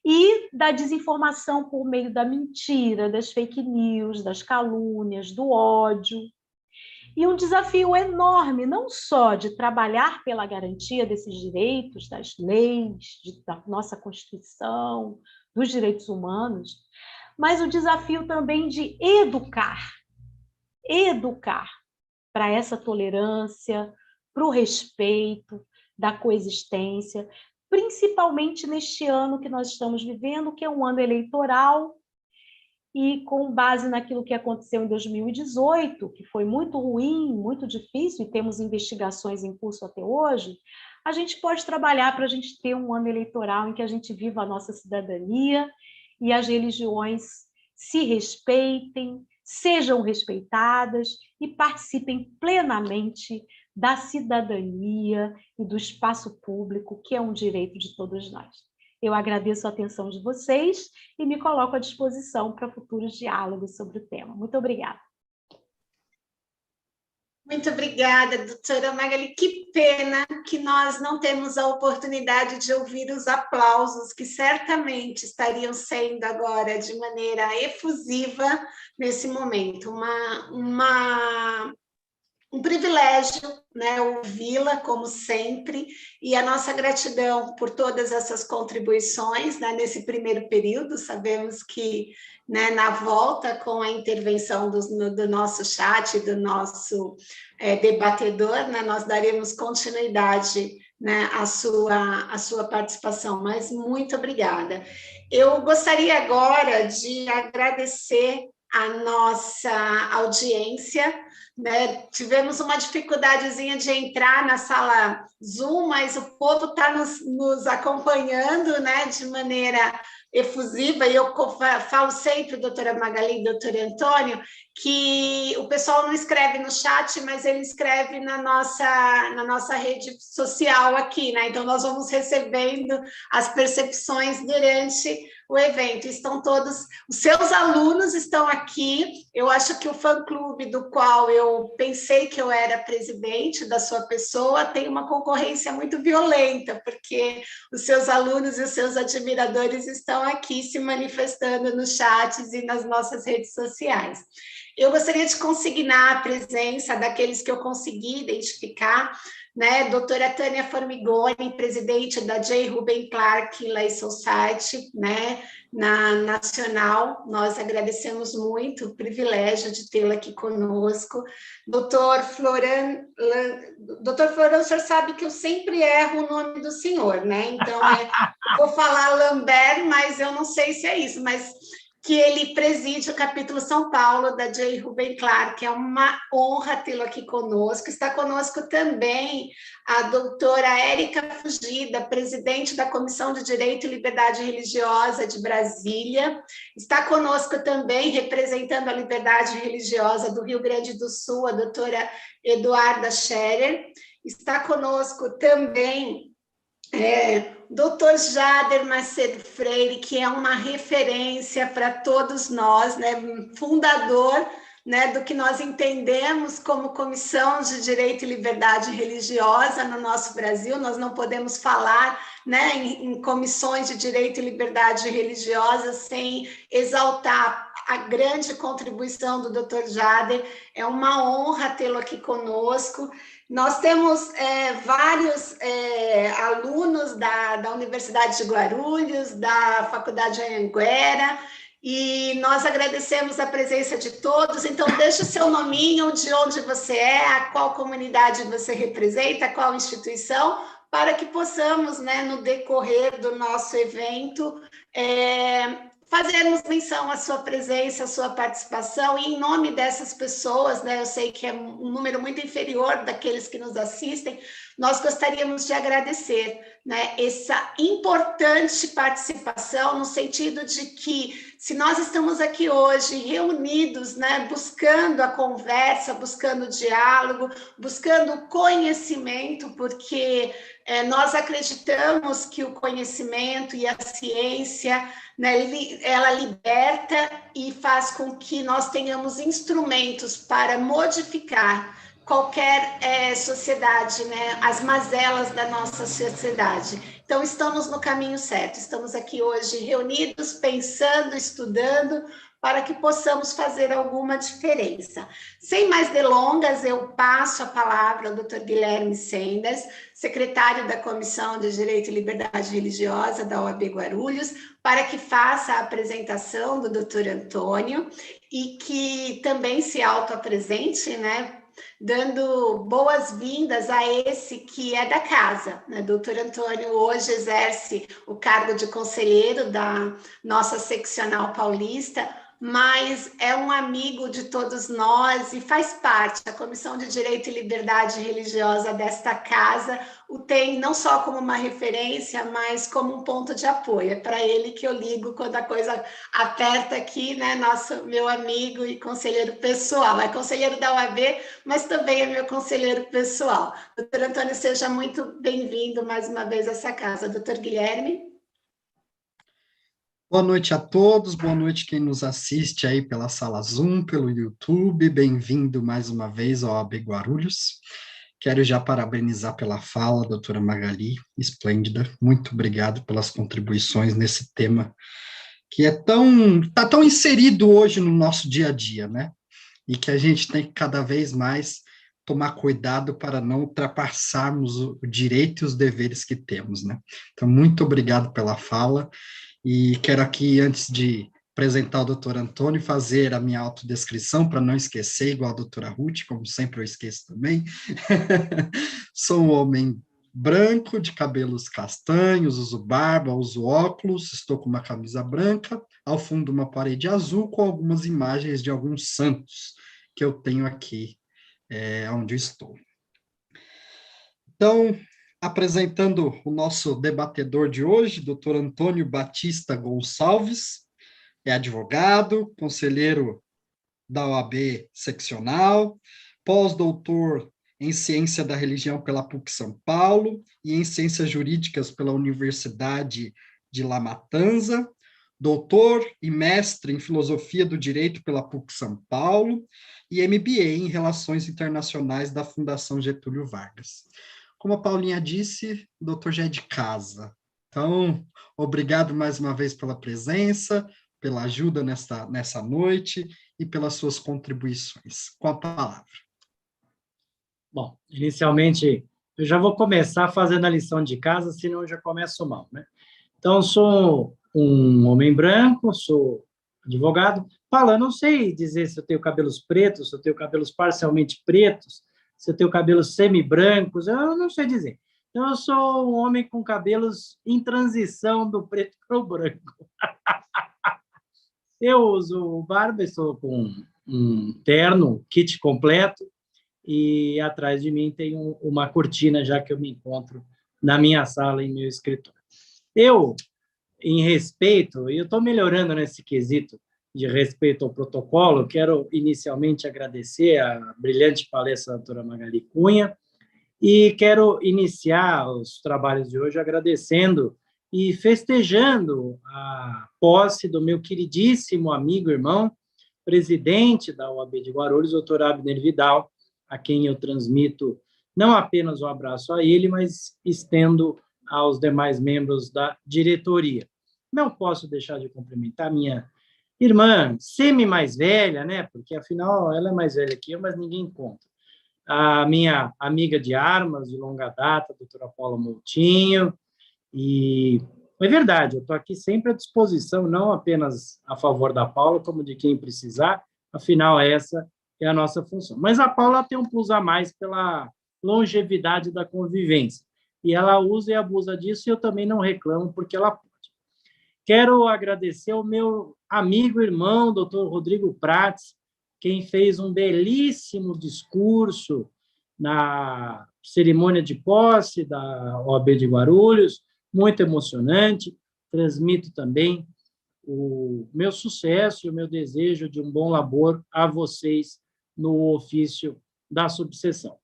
e da desinformação por meio da mentira, das fake news, das calúnias, do ódio. E um desafio enorme, não só de trabalhar pela garantia desses direitos, das leis, da nossa Constituição, dos direitos humanos, mas o desafio também de educar para essa tolerância, para o respeito, da coexistência, principalmente neste ano que nós estamos vivendo, que é um ano eleitoral, e com base naquilo que aconteceu em 2018, que foi muito ruim, muito difícil, e temos investigações em curso até hoje, a gente pode trabalhar para a gente ter um ano eleitoral em que a gente viva a nossa cidadania e as religiões se respeitem, sejam respeitadas e participem plenamente da cidadania e do espaço público, que é um direito de todos nós. Eu agradeço a atenção de vocês e me coloco à disposição para futuros diálogos sobre o tema. Muito obrigada. Muito obrigada, doutora Magali. Que pena que nós não temos a oportunidade de ouvir os aplausos que certamente estariam sendo agora de maneira efusiva nesse momento. um privilégio, né, ouvi-la, como sempre, e a nossa gratidão por todas essas contribuições, né, nesse primeiro período. Sabemos que, né, na volta, com a intervenção do nosso chat, do nosso debatedor, né, nós daremos continuidade, né, à sua participação, mas muito obrigada. Eu gostaria agora de agradecer a nossa audiência, né? Tivemos uma dificuldadezinha de entrar na sala Zoom, mas o povo está nos acompanhando, né, de maneira efusiva, e eu falo sempre, doutora Magali e doutor Antônio, que o pessoal não escreve no chat, mas ele escreve na nossa rede social aqui, né? Então, nós vamos recebendo as percepções durante o evento. Estão todos, os seus alunos estão aqui. Eu acho que o fã-clube do qual eu pensei que eu era presidente, da sua pessoa, tem uma concorrência muito violenta, porque os seus alunos e os seus admiradores estão aqui se manifestando nos chats e nas nossas redes sociais. Eu gostaria de consignar a presença daqueles que eu consegui identificar, né? Doutora Tânia Formigoni, presidente da J. Ruben Clark Lay Society, né? Na Nacional, nós agradecemos muito o privilégio de tê-la aqui conosco. Doutor Floran, o senhor sabe que eu sempre erro o nome do senhor, né? Então, vou falar Lambert, mas eu não sei se é isso, mas que ele preside o capítulo São Paulo da J. Ruben Clark. É uma honra tê-lo aqui conosco. Está conosco também a doutora Érica Fugida, presidente da Comissão de Direito e Liberdade Religiosa de Brasília. Está conosco também, representando a liberdade religiosa do Rio Grande do Sul, a doutora Eduarda Scherer. Está conosco também Dr. Jader Macedo Freire, que é uma referência para todos nós, né, fundador, né, do que nós entendemos como Comissão de Direito e Liberdade Religiosa no nosso Brasil. Nós não podemos falar, né, em comissões de direito e liberdade religiosa sem exaltar a grande contribuição do Dr. Jader. É uma honra tê-lo aqui conosco. Nós temos vários alunos da Universidade de Guarulhos, da Faculdade Anhanguera, e nós agradecemos a presença de todos. Então, deixe o seu nominho, de onde você é, a qual comunidade você representa, qual instituição, para que possamos, né, no decorrer do nosso evento, fazermos menção à sua presença, à sua participação, e em nome dessas pessoas, né, eu sei que é um número muito inferior daqueles que nos assistem, nós gostaríamos de agradecer, né, essa importante participação, no sentido de que, se nós estamos aqui hoje reunidos, né, buscando a conversa, buscando o diálogo, buscando o conhecimento, porque nós acreditamos que o conhecimento e a ciência, né, ela liberta e faz com que nós tenhamos instrumentos para modificar qualquer sociedade, né, as mazelas da nossa sociedade. Então, estamos no caminho certo, estamos aqui hoje reunidos, pensando, estudando, para que possamos fazer alguma diferença. Sem mais delongas, eu passo a palavra ao Dr. Guilherme Senders, secretário da Comissão de Direito e Liberdade Religiosa da OAB Guarulhos, para que faça a apresentação do Dr. Antônio e que também se autoapresente, né, dando boas-vindas a esse que é da casa, né? Doutor Antônio hoje exerce o cargo de conselheiro da nossa seccional paulista, mas é um amigo de todos nós e faz parte da Comissão de Direito e Liberdade Religiosa desta casa, o tem não só como uma referência, mas como um ponto de apoio. É para ele que eu ligo quando a coisa aperta aqui, né? Meu amigo e conselheiro pessoal. É conselheiro da UAB, mas também é meu conselheiro pessoal. Doutor Antônio, seja muito bem-vindo mais uma vez a essa casa. Doutor Guilherme? Boa noite a todos, boa noite quem nos assiste aí pela sala Zoom, pelo YouTube, bem-vindo mais uma vez ao OAB Guarulhos. Quero já parabenizar pela fala, doutora Magali, esplêndida, muito obrigado pelas contribuições nesse tema que está tão inserido hoje no nosso dia a dia, né? E que a gente tem que cada vez mais tomar cuidado para não ultrapassarmos o direito e os deveres que temos, né? Então, muito obrigado pela fala, e quero aqui, antes de apresentar o doutor Antônio, fazer a minha autodescrição, para não esquecer, igual a doutora Ruth, como sempre eu esqueço também. Sou um homem branco, de cabelos castanhos, uso barba, uso óculos, estou com uma camisa branca, ao fundo uma parede azul com algumas imagens de alguns santos que eu tenho aqui, onde eu estou. Então, apresentando o nosso debatedor de hoje, doutor Antônio Batista Gonçalves, é advogado, conselheiro da OAB seccional, pós-doutor em Ciência da Religião pela PUC São Paulo e em Ciências Jurídicas pela Universidade de La Matanza, doutor e mestre em Filosofia do Direito pela PUC São Paulo e MBA em Relações Internacionais da Fundação Getúlio Vargas. Como a Paulinha disse, o doutor já é de casa. Então, obrigado mais uma vez pela presença, pela ajuda nessa noite e pelas suas contribuições. Com a palavra. Bom, inicialmente, eu já vou começar fazendo a lição de casa, senão eu já começo mal, né? Então, sou um homem branco, sou advogado. Paulo, eu não sei dizer se eu tenho cabelos pretos, se eu tenho cabelos parcialmente pretos, se eu tenho cabelos semi-brancos, eu não sei dizer. Então, eu sou um homem com cabelos em transição do preto para o branco. Eu uso barba, estou com um terno, kit completo, e atrás de mim tem uma cortina, já que eu me encontro na minha sala, em meu escritório. Eu, em respeito, e eu estou melhorando nesse quesito de respeito ao protocolo, quero inicialmente agradecer a brilhante palestra da doutora Magali Cunha, e quero iniciar os trabalhos de hoje agradecendo e festejando a posse do meu queridíssimo amigo, irmão, presidente da OAB de Guarulhos, doutor Abner Vidal, a quem eu transmito não apenas um abraço a ele, mas estendo aos demais membros da diretoria. Não posso deixar de cumprimentar minha irmã, semi-mais velha, né? Porque, afinal, ela é mais velha que eu, mas ninguém conta. A minha amiga de armas, de longa data, a doutora Paula Moutinho, e é verdade, eu estou aqui sempre à disposição, não apenas a favor da Paula, como de quem precisar, afinal, essa é a nossa função. Mas a Paula tem um plus a mais pela longevidade da convivência, e ela usa e abusa disso, e eu também não reclamo, porque ela pode. Quero agradecer ao meu amigo e irmão, doutor Rodrigo Prates, quem fez um belíssimo discurso na cerimônia de posse da OAB de Guarulhos, muito emocionante. Transmito também o meu sucesso e o meu desejo de um bom labor a vocês no ofício da subseção.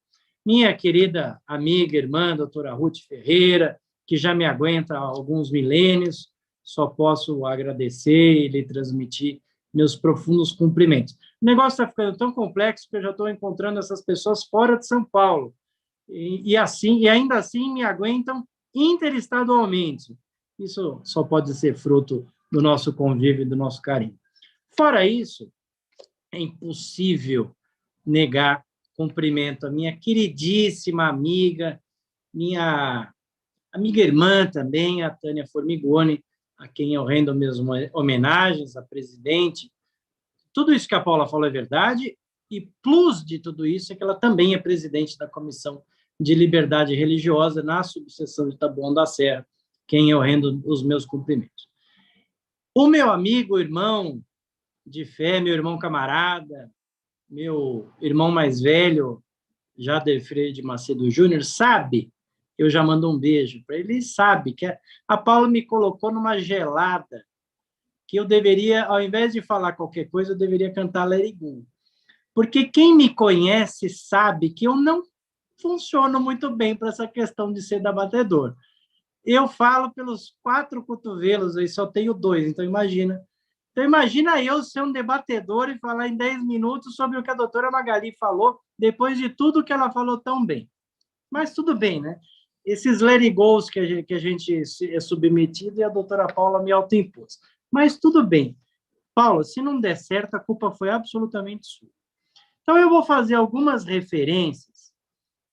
Minha querida amiga, irmã, doutora Ruth Ferreira, que já me aguenta há alguns milênios, só posso agradecer e lhe transmitir meus profundos cumprimentos. O negócio está ficando tão complexo que eu já estou encontrando essas pessoas fora de São Paulo, e ainda assim me aguentam interestadualmente. Isso só pode ser fruto do nosso convívio e do nosso carinho. Fora isso, é impossível negar cumprimento a minha queridíssima amiga, minha amiga irmã também, a Tânia Formigoni, a quem eu rendo mesmo homenagens, a presidente. Tudo isso que a Paula falou é verdade, e plus de tudo isso é que ela também é presidente da Comissão de Liberdade Religiosa na subseção de Taboão da Serra, quem eu rendo os meus cumprimentos. O meu amigo, irmão de fé, meu irmão camarada, meu irmão mais velho, Jader Freire de Macedo Júnior, sabe, eu já mando um beijo para ele, sabe que a Paula me colocou numa gelada, que eu deveria, ao invés de falar qualquer coisa, eu deveria cantar Let It Go. Porque quem me conhece sabe que eu não funciono muito bem para essa questão de ser debatedor. Eu falo pelos 4 cotovelos, aí só tenho 2, então imagina. Então imagina eu ser um debatedor e falar em 10 minutos sobre o que a doutora Magali falou, depois de tudo que ela falou tão bem. Mas tudo bem, né? Esses let it goes que a gente é submetido e a doutora Paula me autoimpôs. Mas tudo bem. Paula, se não der certo, a culpa foi absolutamente sua. Então, eu vou fazer algumas referências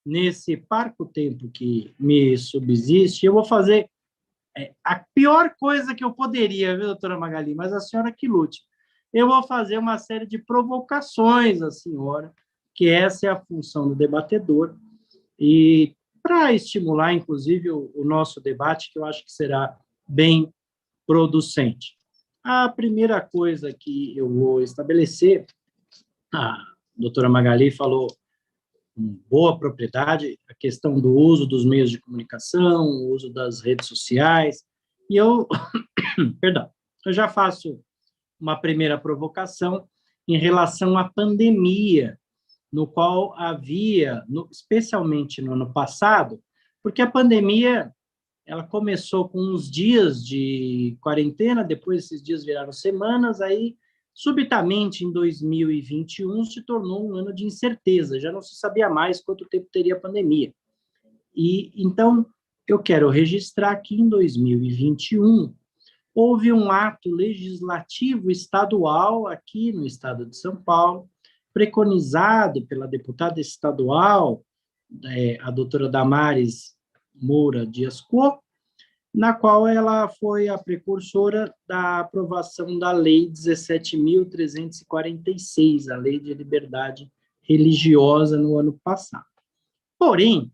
nesse parco tempo que me subsiste, eu vou fazer a pior coisa que eu poderia, viu, doutora Magali? Mas a senhora que lute. Eu vou fazer uma série de provocações à senhora, que essa é a função do debatedor, e para estimular, inclusive, o nosso debate, que eu acho que será bem producente. A primeira coisa que eu vou estabelecer, a doutora Magali falou com boa propriedade, a questão do uso dos meios de comunicação, o uso das redes sociais, e eu, perdão, eu já faço uma primeira provocação em relação à pandemia, no qual havia, especialmente no ano passado, porque a pandemia ela começou com uns dias de quarentena, depois esses dias viraram semanas, aí, subitamente, em 2021, se tornou um ano de incerteza, já não se sabia mais quanto tempo teria a pandemia. E, então, eu quero registrar que, em 2021, houve um ato legislativo estadual aqui no estado de São Paulo, preconizado pela deputada estadual, a doutora Damares Moura Dias-Couve, na qual ela foi a precursora da aprovação da Lei 17.346, a Lei de Liberdade Religiosa, no ano passado. Porém,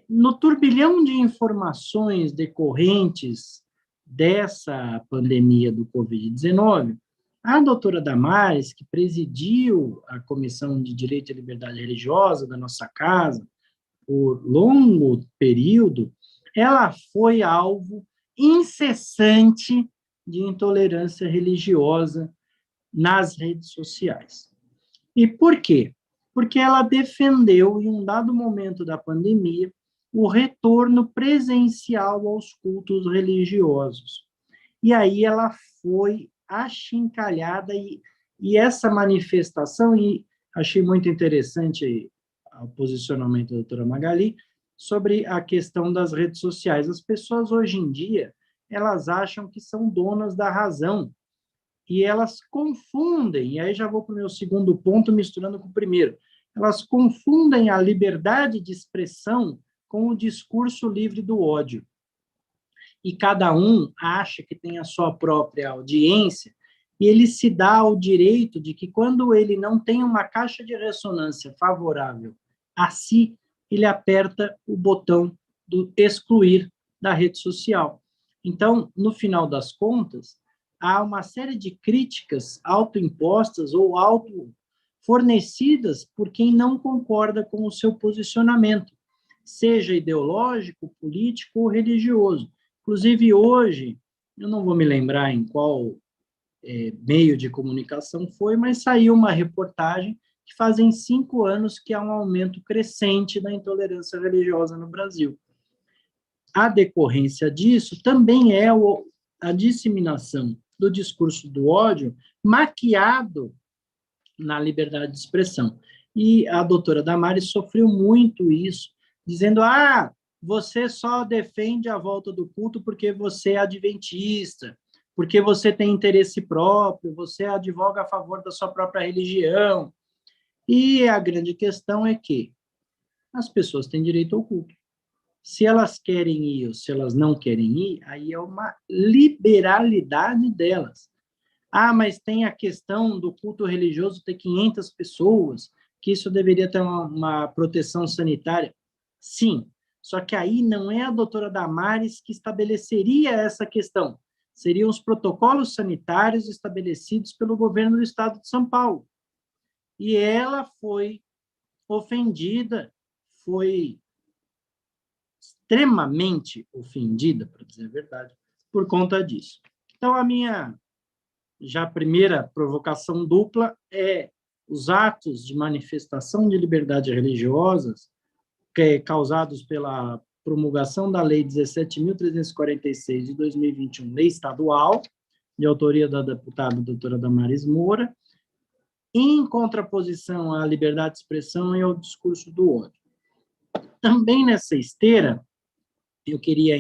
no turbilhão de informações decorrentes dessa pandemia do Covid-19, a doutora Damares, que presidiu a Comissão de Direito e Liberdade Religiosa da nossa casa por longo período, ela foi alvo incessante de intolerância religiosa nas redes sociais. E por quê? Porque ela defendeu, em um dado momento da pandemia, o retorno presencial aos cultos religiosos. E aí ela foi achincalhada, e essa manifestação, e achei muito interessante o posicionamento da doutora Magali, sobre a questão das redes sociais. As pessoas, hoje em dia, elas acham que são donas da razão, e elas confundem, e aí já vou para o meu segundo ponto, misturando com o primeiro, elas confundem a liberdade de expressão com o discurso livre do ódio. E cada um acha que tem a sua própria audiência, e ele se dá o direito de que, quando ele não tem uma caixa de ressonância favorável a si, ele aperta o botão do excluir da rede social. Então, no final das contas, há uma série de críticas autoimpostas ou auto-fornecidas por quem não concorda com o seu posicionamento, seja ideológico, político ou religioso. Inclusive, hoje, eu não vou me lembrar em qual meio de comunicação foi, mas saiu uma reportagem que fazem 5 anos que há um aumento crescente da intolerância religiosa no Brasil. A decorrência disso também é a disseminação do discurso do ódio maquiado na liberdade de expressão. E a doutora Damares sofreu muito isso, dizendo, você só defende a volta do culto porque você é adventista, porque você tem interesse próprio, você advoga a favor da sua própria religião. E a grande questão é que as pessoas têm direito ao culto. Se elas querem ir ou se elas não querem ir, aí é uma liberalidade delas. Mas tem a questão do culto religioso ter 500 pessoas, que isso deveria ter uma proteção sanitária. Sim, só que aí não é a doutora Damares que estabeleceria essa questão. Seriam os protocolos sanitários estabelecidos pelo governo do estado de São Paulo. E ela foi ofendida, foi extremamente ofendida, para dizer a verdade, por conta disso. Então, a minha primeira provocação dupla é os atos de manifestação de liberdade religiosas causados pela promulgação da Lei 17.346 de 2021, lei estadual, de autoria da deputada doutora Damares Moura, em contraposição à liberdade de expressão e ao discurso do ódio. Também nessa esteira, eu queria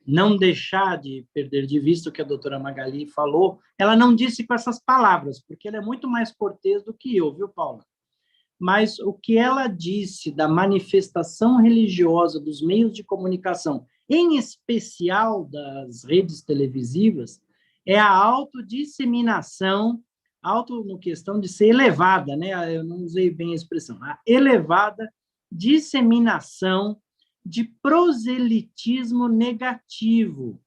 não deixar de perder de vista o que a doutora Magali falou. Ela não disse com essas palavras, porque ela é muito mais cortês do que eu, viu, Paula? mas o que ela disse da manifestação religiosa dos meios de comunicação, em especial das redes televisivas, é a autodisseminação, no questão de ser elevada, né? Eu não usei bem a expressão, a elevada disseminação de proselitismo negativo.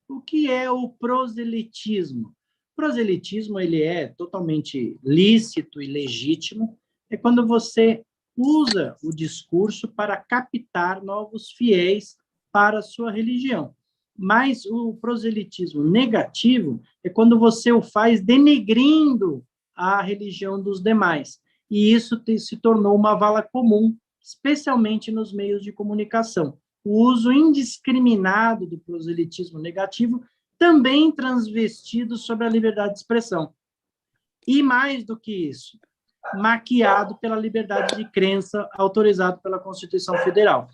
O que é o proselitismo? O proselitismo ele é totalmente lícito e legítimo, é quando você usa o discurso para captar novos fiéis para a sua religião. Mas o proselitismo negativo é quando você o faz denegrindo a religião dos demais. E isso se tornou uma vala comum, especialmente nos meios de comunicação. O uso indiscriminado do proselitismo negativo, também transvestido sobre a liberdade de expressão. E mais do que isso, maquiado pela liberdade de crença autorizado pela Constituição Federal.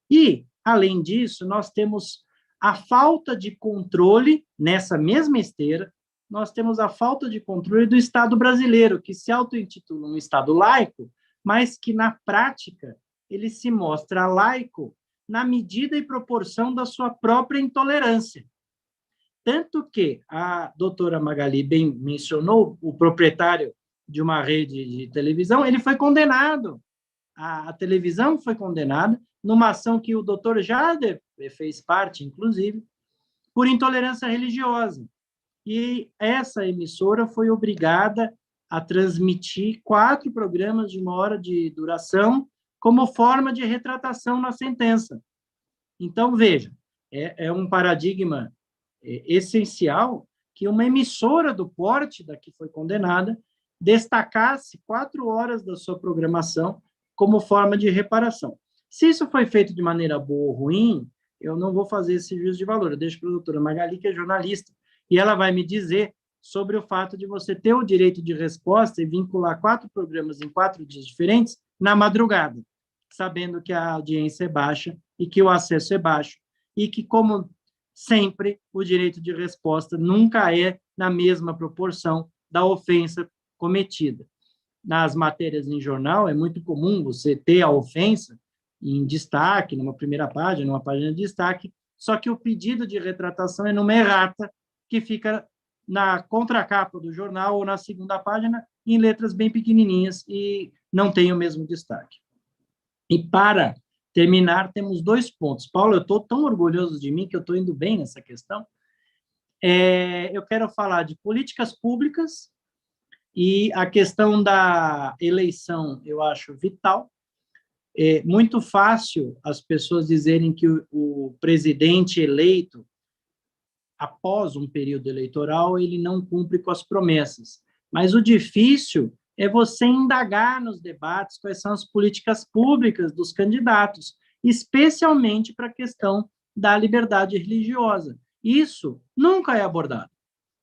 E, além disso, nós temos a falta de controle, nessa mesma esteira, nós temos a falta de controle do Estado brasileiro, que se auto-intitula um Estado laico, mas que, na prática, ele se mostra laico na medida e proporção da sua própria intolerância. Tanto que a doutora Magali bem mencionou, o proprietário de uma rede de televisão, ele foi condenado. A televisão foi condenada numa ação que o doutor Jader fez parte, inclusive, por intolerância religiosa. E essa emissora foi obrigada a transmitir 4 programas de 1 hora de duração como forma de retratação na sentença. Então, veja, é um paradigma essencial que uma emissora do porte da que foi condenada destacasse 4 horas da sua programação como forma de reparação. Se isso foi feito de maneira boa ou ruim, eu não vou fazer esse juízo de valor. Eu deixo para a doutora Magali, que é jornalista, e ela vai me dizer sobre o fato de você ter o direito de resposta e vincular 4 programas em 4 dias diferentes na madrugada, sabendo que a audiência é baixa e que o acesso é baixo, e que, como sempre, o direito de resposta nunca é na mesma proporção da ofensa cometida. Nas matérias em jornal, é muito comum você ter a ofensa em destaque, numa primeira página, numa página de destaque, só que o pedido de retratação é numa errata que fica na contracapa do jornal ou na segunda página, em letras bem pequenininhas, e não tem o mesmo destaque. E para terminar, temos 2 pontos. Paulo, eu estou tão orgulhoso de mim que eu estou indo bem nessa questão. Eu quero falar de políticas públicas e a questão da eleição, eu acho vital. É muito fácil as pessoas dizerem que o presidente eleito, após um período eleitoral, ele não cumpre com as promessas. Mas o difícil é você indagar nos debates quais são as políticas públicas dos candidatos, especialmente para a questão da liberdade religiosa. Isso nunca é abordado.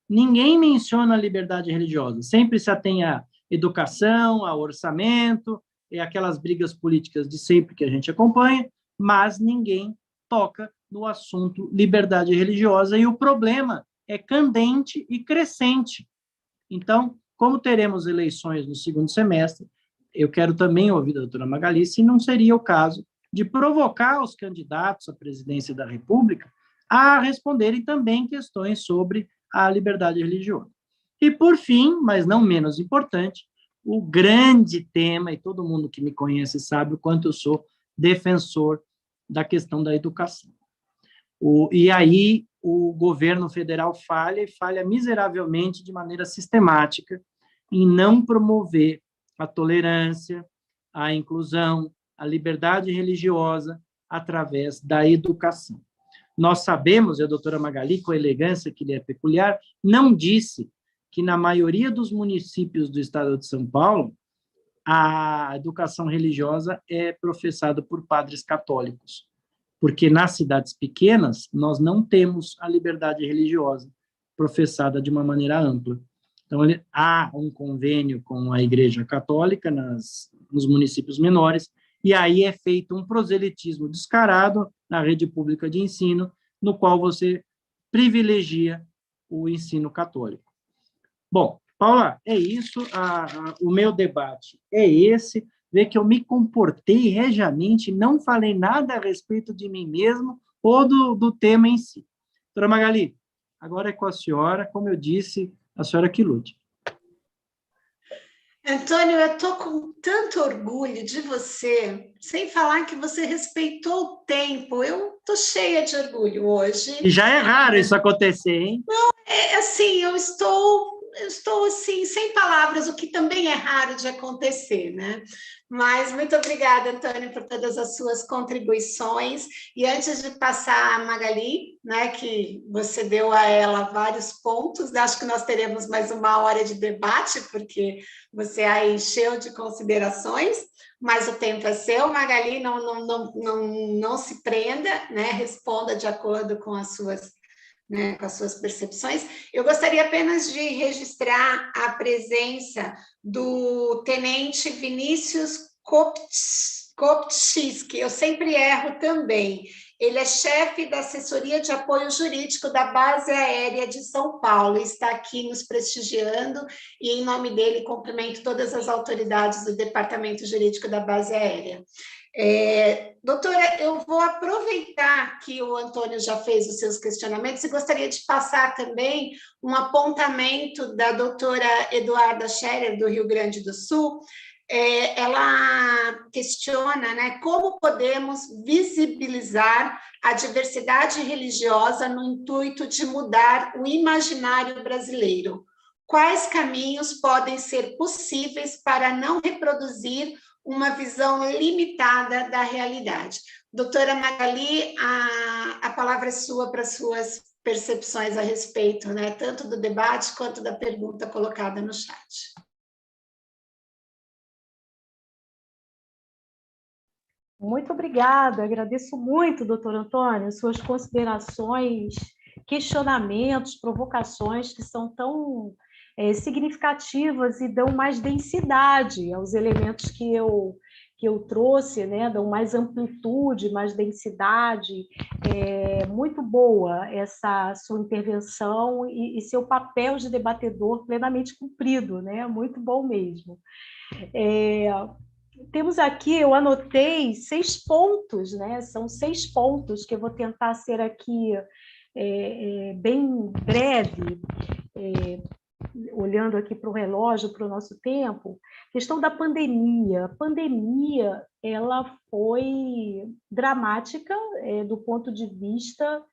Ninguém menciona a liberdade religiosa. Sempre se atém à educação, ao orçamento, aquelas brigas políticas de sempre que a gente acompanha, mas ninguém toca no assunto liberdade religiosa, e o problema é candente e crescente. Então, como teremos eleições no segundo semestre, eu quero também ouvir da doutora Magali se não seria o caso de provocar os candidatos à presidência da República a responderem também questões sobre a liberdade religiosa. E, por fim, mas não menos importante, o grande tema, e todo mundo que me conhece sabe o quanto eu sou defensor da questão da educação. E aí o governo federal falha miseravelmente de maneira sistemática em não promover a tolerância, a inclusão, a liberdade religiosa através da educação. Nós sabemos, e a doutora Magali, com a elegância que lhe é peculiar, não disse que na maioria dos municípios do estado de São Paulo, a educação religiosa é professada por padres católicos, porque nas cidades pequenas nós não temos a liberdade religiosa professada de uma maneira ampla. Então, há um convênio com a Igreja Católica nos municípios menores, e aí é feito um proselitismo descarado na rede pública de ensino, no qual você privilegia o ensino católico. Bom, Paula, é isso, o meu debate é esse, ver que eu me comportei regiamente, não falei nada a respeito de mim mesmo ou do tema em si. Doutora Magali, agora é com a senhora, como eu disse, a senhora que lute. Antônio, eu estou com tanto orgulho de você, sem falar que você respeitou o tempo. Eu estou cheia de orgulho hoje. E já é raro isso acontecer, hein? Não, assim, eu estou assim, sem palavras, o que também é raro de acontecer, né? Mas muito obrigada, Antônio, por todas as suas contribuições. E antes de passar a Magali, né, que você deu a ela vários pontos, acho que nós teremos mais uma hora de debate, porque você a encheu de considerações, mas o tempo é seu, Magali, não se prenda, né? Responda de acordo com as suas, né, com as suas percepções. Eu gostaria apenas de registrar a presença do tenente Vinícius Koptschis, que eu sempre erro também. Ele é chefe da assessoria de apoio jurídico da Base Aérea de São Paulo, está aqui nos prestigiando, e em nome dele cumprimento todas as autoridades do Departamento Jurídico da Base Aérea. Doutora, eu vou aproveitar que o Antônio já fez os seus questionamentos e gostaria de passar também um apontamento da doutora Eduarda Scherer, do Rio Grande do Sul. Ela questiona, né, como podemos visibilizar a diversidade religiosa no intuito de mudar o imaginário brasileiro. Quais caminhos podem ser possíveis para não reproduzir uma visão limitada da realidade? Doutora Magali, a palavra é sua para suas percepções a respeito, né, tanto do debate quanto da pergunta colocada no chat. Muito obrigada, agradeço muito, doutor Antônio, suas considerações, questionamentos, provocações que são tão significativas e dão mais densidade aos elementos que eu trouxe, né? Dão mais amplitude, mais densidade. É muito boa essa sua intervenção e seu papel de debatedor plenamente cumprido, né? Muito bom mesmo. Temos aqui, eu anotei 6 pontos, né? São 6 pontos que eu vou tentar ser aqui bem breve, olhando aqui para o relógio, para o nosso tempo. Questão da pandemia. A pandemia, ela foi dramática do ponto de vista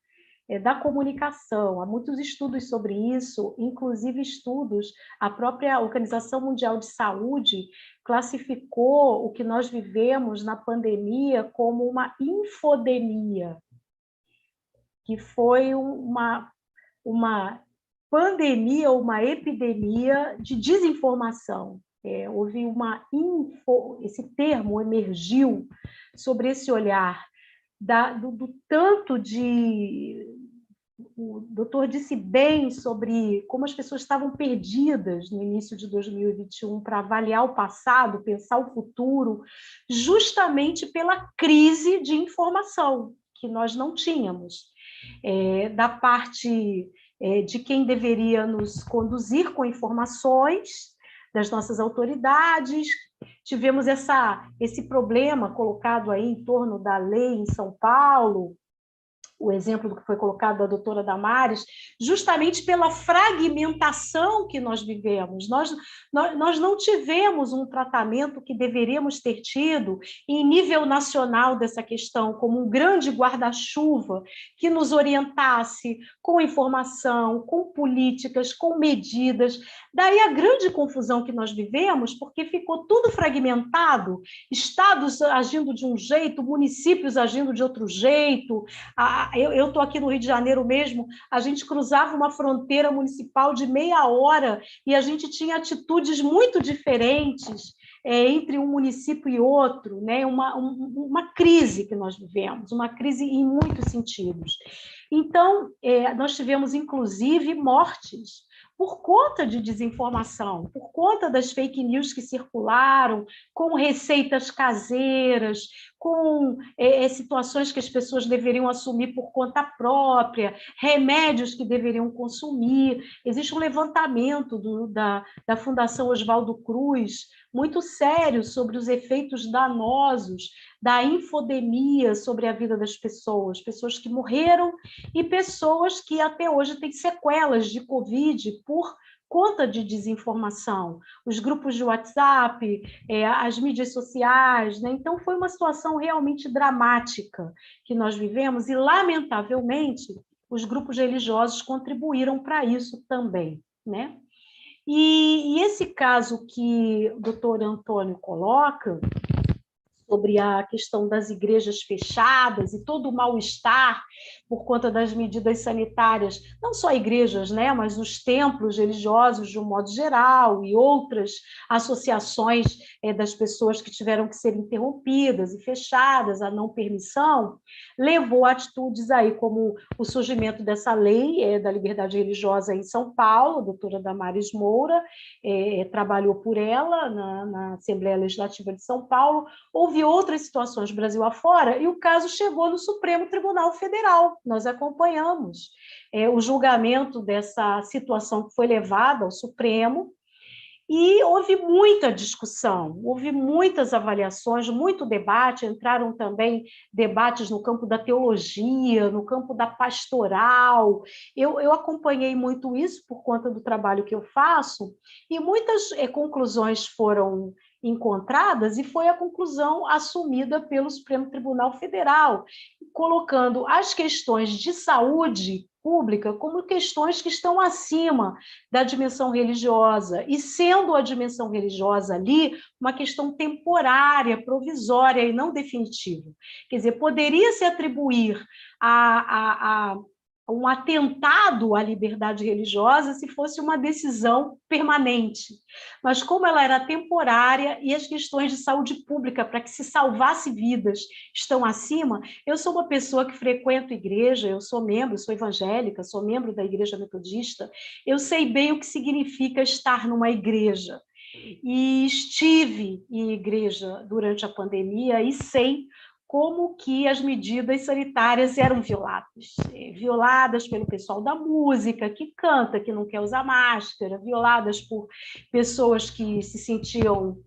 da comunicação. Há muitos estudos sobre isso, inclusive estudos, a própria Organização Mundial de Saúde classificou o que nós vivemos na pandemia como uma infodemia, que foi uma pandemia, uma epidemia de desinformação. Houve esse termo emergiu sobre esse olhar do tanto de... O doutor disse bem sobre como as pessoas estavam perdidas no início de 2021 para avaliar o passado, pensar o futuro, justamente pela crise de informação que nós não tínhamos. Da parte de quem deveria nos conduzir com informações, das nossas autoridades. Tivemos esse problema colocado aí em torno da lei em São Paulo, o exemplo do que foi colocado da doutora Damares, justamente pela fragmentação que nós vivemos. Nós não tivemos um tratamento que deveríamos ter tido em nível nacional dessa questão, como um grande guarda-chuva que nos orientasse com informação, com políticas, com medidas. Daí a grande confusão que nós vivemos, porque ficou tudo fragmentado, estados agindo de um jeito, municípios agindo de outro jeito. Eu estou aqui no Rio de Janeiro mesmo, a gente cruzava uma fronteira municipal de meia hora e a gente tinha atitudes muito diferentes entre um município e outro, né? Uma crise que nós vivemos, uma crise em muitos sentidos. Então, nós tivemos, inclusive, mortes por conta de desinformação, por conta das fake news que circularam, com receitas caseiras, com situações que as pessoas deveriam assumir por conta própria, remédios que deveriam consumir. Existe um levantamento da Fundação Oswaldo Cruz, muito sério, sobre os efeitos danosos da infodemia sobre a vida das pessoas que morreram e pessoas que até hoje têm sequelas de Covid por conta de desinformação, os grupos de WhatsApp, as mídias sociais, né? Então, foi uma situação realmente dramática que nós vivemos e, lamentavelmente, os grupos religiosos contribuíram para isso também, né? E esse caso que o doutor Antônio coloca, sobre a questão das igrejas fechadas e todo o mal-estar por conta das medidas sanitárias, não só igrejas, né, mas os templos religiosos de um modo geral e outras associações das pessoas que tiveram que ser interrompidas e fechadas, a não permissão, levou a atitudes aí como o surgimento dessa lei da liberdade religiosa em São Paulo. A doutora Damares Moura trabalhou por ela na Assembleia Legislativa de São Paulo. Houve outras situações Brasil afora e o caso chegou no Supremo Tribunal Federal. Nós acompanhamos o julgamento dessa situação que foi levada ao Supremo e houve muita discussão, houve muitas avaliações, muito debate, entraram também debates no campo da teologia, no campo da pastoral. Eu acompanhei muito isso por conta do trabalho que eu faço e muitas conclusões foram encontradas e foi a conclusão assumida pelo Supremo Tribunal Federal, colocando as questões de saúde pública como questões que estão acima da dimensão religiosa, e sendo a dimensão religiosa ali uma questão temporária, provisória e não definitiva. Quer dizer, poderia se atribuir a um atentado à liberdade religiosa se fosse uma decisão permanente. Mas como ela era temporária e as questões de saúde pública para que se salvasse vidas estão acima, eu sou uma pessoa que frequento igreja, eu sou membro, sou evangélica, sou membro da Igreja Metodista, eu sei bem o que significa estar numa igreja. E estive em igreja durante a pandemia e sei como que as medidas sanitárias eram violadas pelo pessoal da música, que canta, que não quer usar máscara, violadas por pessoas que se sentiam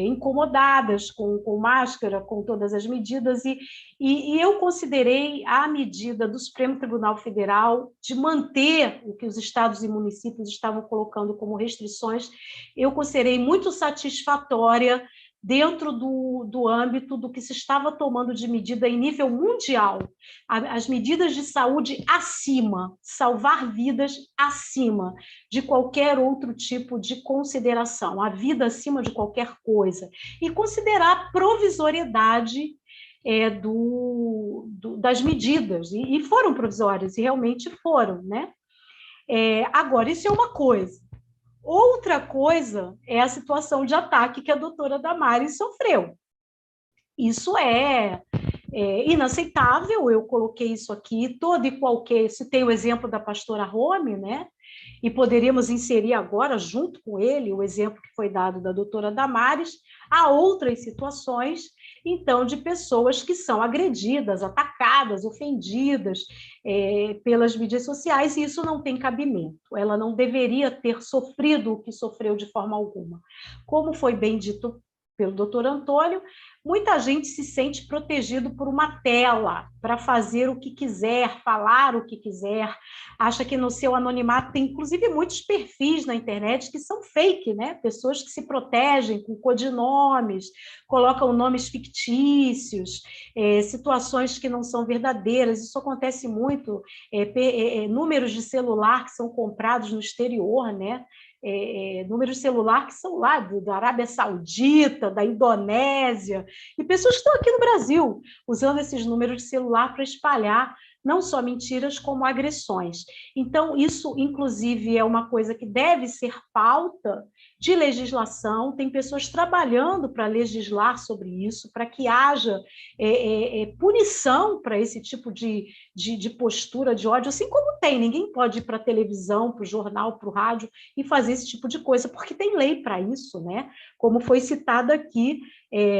incomodadas com máscara, com todas as medidas, e eu considerei a medida do Supremo Tribunal Federal de manter o que os estados e municípios estavam colocando como restrições, eu considerei muito satisfatória dentro do âmbito do que se estava tomando de medida em nível mundial, as medidas de saúde acima, salvar vidas acima de qualquer outro tipo de consideração, a vida acima de qualquer coisa, e considerar a provisoriedade das medidas, e foram provisórias, e realmente foram, né? Agora, isso é uma coisa. Outra coisa é a situação de ataque que a doutora Damares sofreu. Isso é inaceitável, eu coloquei isso aqui, todo e qualquer, citei o exemplo da pastora Rome, né? E poderíamos inserir agora, junto com ele, o exemplo que foi dado da doutora Damares, há outras situações, então, de pessoas que são agredidas, atacadas, ofendidas pelas mídias sociais, e isso não tem cabimento. Ela não deveria ter sofrido o que sofreu de forma alguma. Como foi bem dito pelo doutor Antônio, muita gente se sente protegido por uma tela para fazer o que quiser, falar o que quiser, acha que no seu anonimato tem, inclusive, muitos perfis na internet que são fake, né? Pessoas que se protegem com codinomes, colocam nomes fictícios, situações que não são verdadeiras. Isso acontece muito, números de celular que são comprados no exterior, né? Números de celular que são lá da Arábia Saudita, da Indonésia, e pessoas que estão aqui no Brasil usando esses números de celular para espalhar não só mentiras, como agressões. Então, isso, inclusive, é uma coisa que deve ser pauta de legislação, tem pessoas trabalhando para legislar sobre isso, para que haja punição para esse tipo de postura de ódio, assim como tem. Ninguém pode ir para a televisão, para o jornal, para o rádio e fazer esse tipo de coisa, porque tem lei para isso, né? Como foi citada aqui,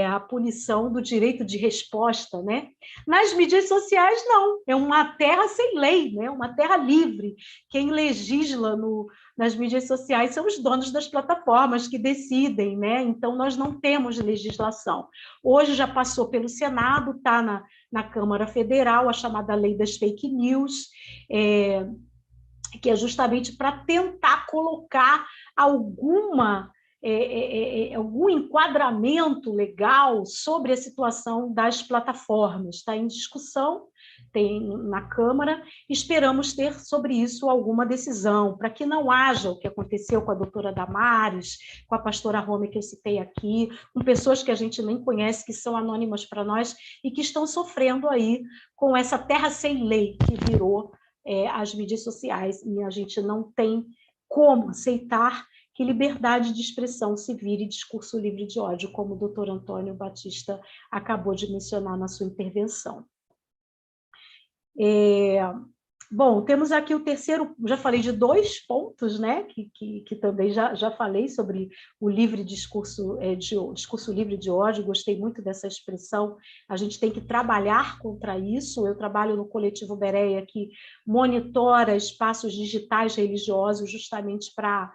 a punição do direito de resposta, né? Nas mídias sociais, não. É uma terra sem lei, né? Uma terra livre. Quem legisla nas mídias sociais são os donos das plataformas que decidem, né? Então, nós não temos legislação. Hoje já passou pelo Senado, está na Câmara Federal, a chamada Lei das Fake News, que é justamente para tentar colocar algum enquadramento legal sobre a situação das plataformas. Está em discussão, tem na Câmara, esperamos ter sobre isso alguma decisão, para que não haja o que aconteceu com a doutora Damares, com a pastora Rome, que eu citei aqui, com pessoas que a gente nem conhece, que são anônimas para nós, e que estão sofrendo aí com essa terra sem lei que virou as mídias sociais, e a gente não tem como aceitar que liberdade de expressão se vire discurso livre de ódio, como o doutor Antônio Batista acabou de mencionar na sua intervenção. Bom, temos aqui o terceiro, já falei de 2 pontos, né, que também já falei sobre o livre discurso, discurso livre de ódio, gostei muito dessa expressão, a gente tem que trabalhar contra isso. Eu trabalho no Coletivo Bereia, que monitora espaços digitais religiosos justamente para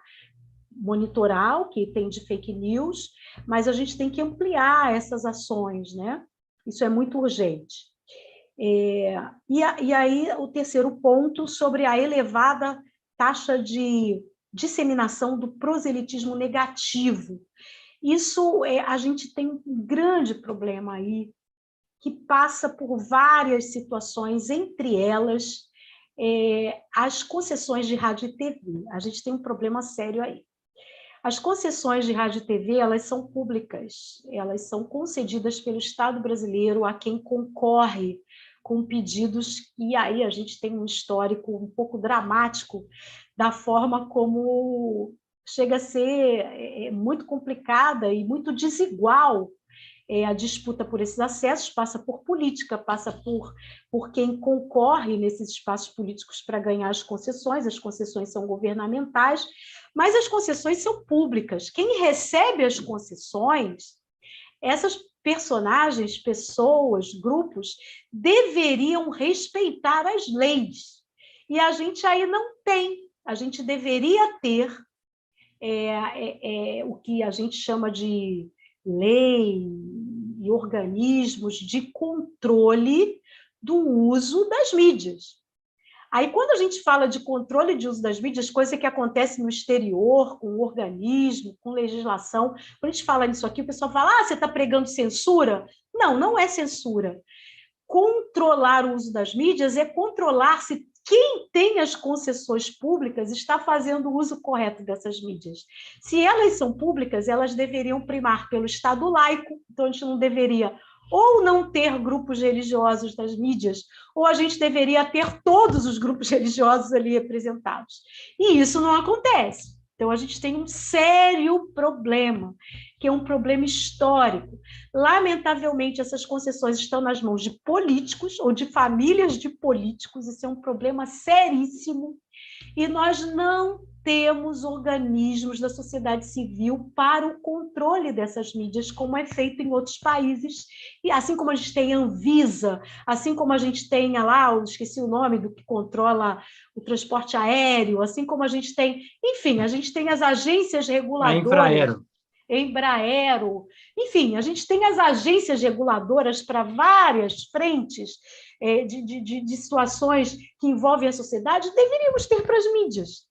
monitorar o que tem de fake news, mas a gente tem que ampliar essas ações, né? Isso é muito urgente. E aí, o terceiro ponto, sobre a elevada taxa de disseminação do proselitismo negativo. Isso, a gente tem um grande problema aí, que passa por várias situações, entre elas, as concessões de rádio e TV. A gente tem um problema sério aí. As concessões de rádio e TV, elas são públicas, elas são concedidas pelo Estado brasileiro a quem concorre com pedidos, e aí a gente tem um histórico um pouco dramático da forma como chega a ser muito complicada e muito desigual a disputa por esses acessos, passa por política, passa por quem concorre nesses espaços políticos para ganhar as concessões são governamentais, mas as concessões são públicas. Quem recebe as concessões, essas personagens, pessoas, grupos, deveriam respeitar as leis. E a gente aí não tem. A gente deveria ter o que a gente chama de lei e organismos de controle do uso das mídias. Aí, quando a gente fala de controle de uso das mídias, coisa que acontece no exterior, com organismo, com legislação, quando a gente fala nisso aqui, o pessoal fala, você está pregando censura? Não, não é censura. Controlar o uso das mídias é controlar se quem tem as concessões públicas está fazendo o uso correto dessas mídias. Se elas são públicas, elas deveriam primar pelo Estado laico, então a gente não deveria ou não ter grupos religiosos nas mídias, ou a gente deveria ter todos os grupos religiosos ali representados. E isso não acontece. Então, a gente tem um sério problema, que é um problema histórico. Lamentavelmente, essas concessões estão nas mãos de políticos ou de famílias de políticos, isso é um problema seríssimo, e nós não temos organismos da sociedade civil para o controle dessas mídias, como é feito em outros países, e assim como a gente tem a Anvisa, assim como a gente tem lá, eu esqueci o nome do que controla o transporte aéreo, assim como a gente tem, enfim, a gente tem as agências reguladoras. Embraero, enfim, a gente tem as agências reguladoras para várias frentes de situações que envolvem a sociedade, deveríamos ter para as mídias.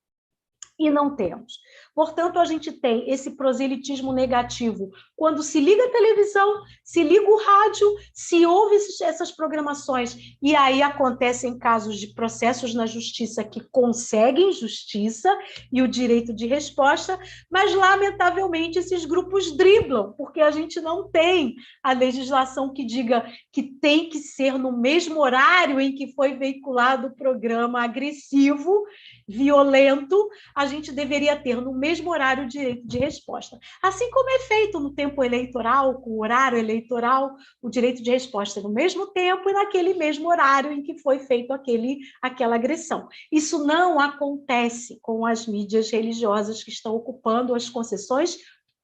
E não temos. Portanto, a gente tem esse proselitismo negativo quando se liga a televisão, se liga o rádio, se ouve essas programações, e aí acontecem casos de processos na justiça que conseguem justiça e o direito de resposta, mas, lamentavelmente, esses grupos driblam, porque a gente não tem a legislação que diga que tem que ser no mesmo horário em que foi veiculado o programa agressivo, violento, a gente deveria ter no mesmo horário de resposta. Assim como é feito no tempo eleitoral, com o horário eleitoral, o direito de resposta no mesmo tempo e naquele mesmo horário em que foi feito aquela agressão. Isso não acontece com as mídias religiosas que estão ocupando as concessões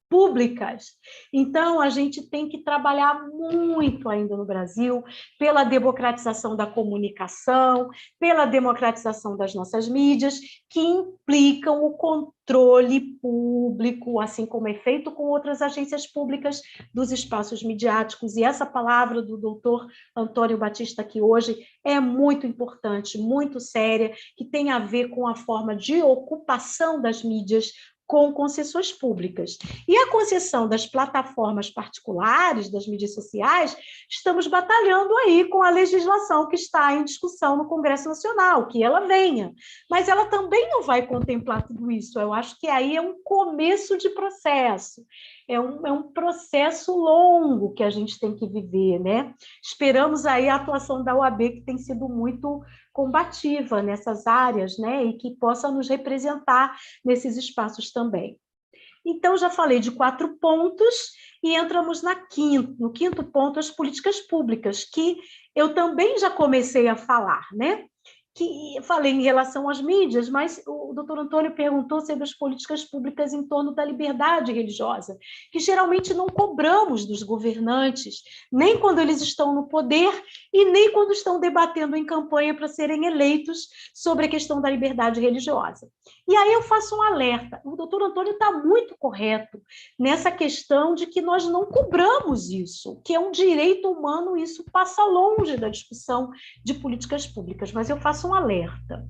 públicas. Então, a gente tem que trabalhar muito ainda no Brasil pela democratização da comunicação, pela democratização das nossas mídias, que implicam o controle público, assim como é feito com outras agências públicas dos espaços midiáticos. E essa palavra do doutor Antônio Batista aqui hoje é muito importante, muito séria, que tem a ver com a forma de ocupação das mídias com concessões públicas. E a concessão das plataformas particulares, das mídias sociais, estamos batalhando aí com a legislação que está em discussão no Congresso Nacional, que ela venha. Mas ela também não vai contemplar tudo isso. Eu acho que aí é um começo de processo. É um processo longo que a gente tem que viver, né? Esperamos aí a atuação da OAB, que tem sido muito combativa nessas áreas, né? E que possa nos representar nesses espaços também. Então, já falei de 4 pontos e entramos no quinto ponto, as políticas públicas, que eu também já comecei a falar, né? Que falei em relação às mídias, mas o doutor Antônio perguntou sobre as políticas públicas em torno da liberdade religiosa, que geralmente não cobramos dos governantes, nem quando eles estão no poder e nem quando estão debatendo em campanha para serem eleitos sobre a questão da liberdade religiosa. E aí eu faço um alerta. O doutor Antônio está muito correto nessa questão de que nós não cobramos isso, que é um direito humano, isso passa longe da discussão de políticas públicas, mas eu faço um alerta.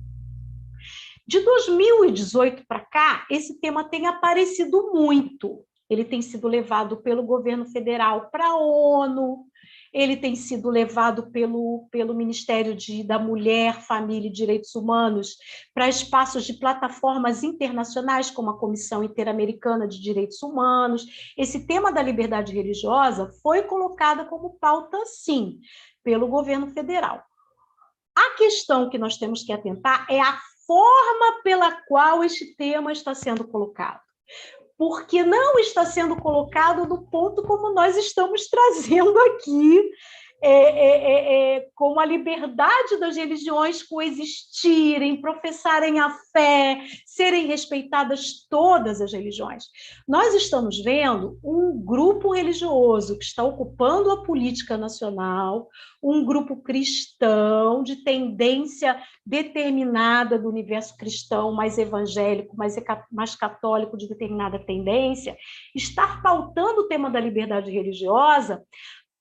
De 2018 para cá, esse tema tem aparecido muito. Ele tem sido levado pelo governo federal para a ONU, ele tem sido levado pelo Ministério da Mulher, Família e Direitos Humanos para espaços de plataformas internacionais, como a Comissão Interamericana de Direitos Humanos. Esse tema da liberdade religiosa foi colocado como pauta, sim, pelo governo federal. A questão que nós temos que atentar é a forma pela qual este tema está sendo colocado. Porque não está sendo colocado no ponto como nós estamos trazendo aqui, como a liberdade das religiões coexistirem, professarem a fé, serem respeitadas todas as religiões. Nós estamos vendo um grupo religioso que está ocupando a política nacional, um grupo cristão de tendência determinada do universo cristão, mais evangélico, mais católico, de determinada tendência, estar pautando o tema da liberdade religiosa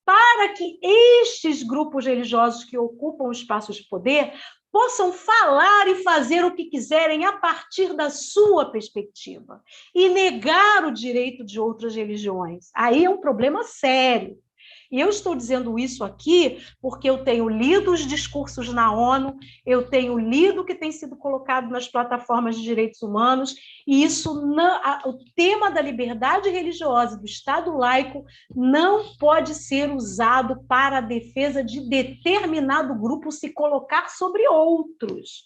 para que estes grupos religiosos que ocupam o espaço de poder possam falar e fazer o que quiserem a partir da sua perspectiva e negar o direito de outras religiões. Aí é um problema sério. E eu estou dizendo isso aqui porque eu tenho lido os discursos na ONU, eu tenho lido o que tem sido colocado nas plataformas de direitos humanos, e isso o tema da liberdade religiosa do Estado laico não pode ser usado para a defesa de determinado grupo se colocar sobre outros,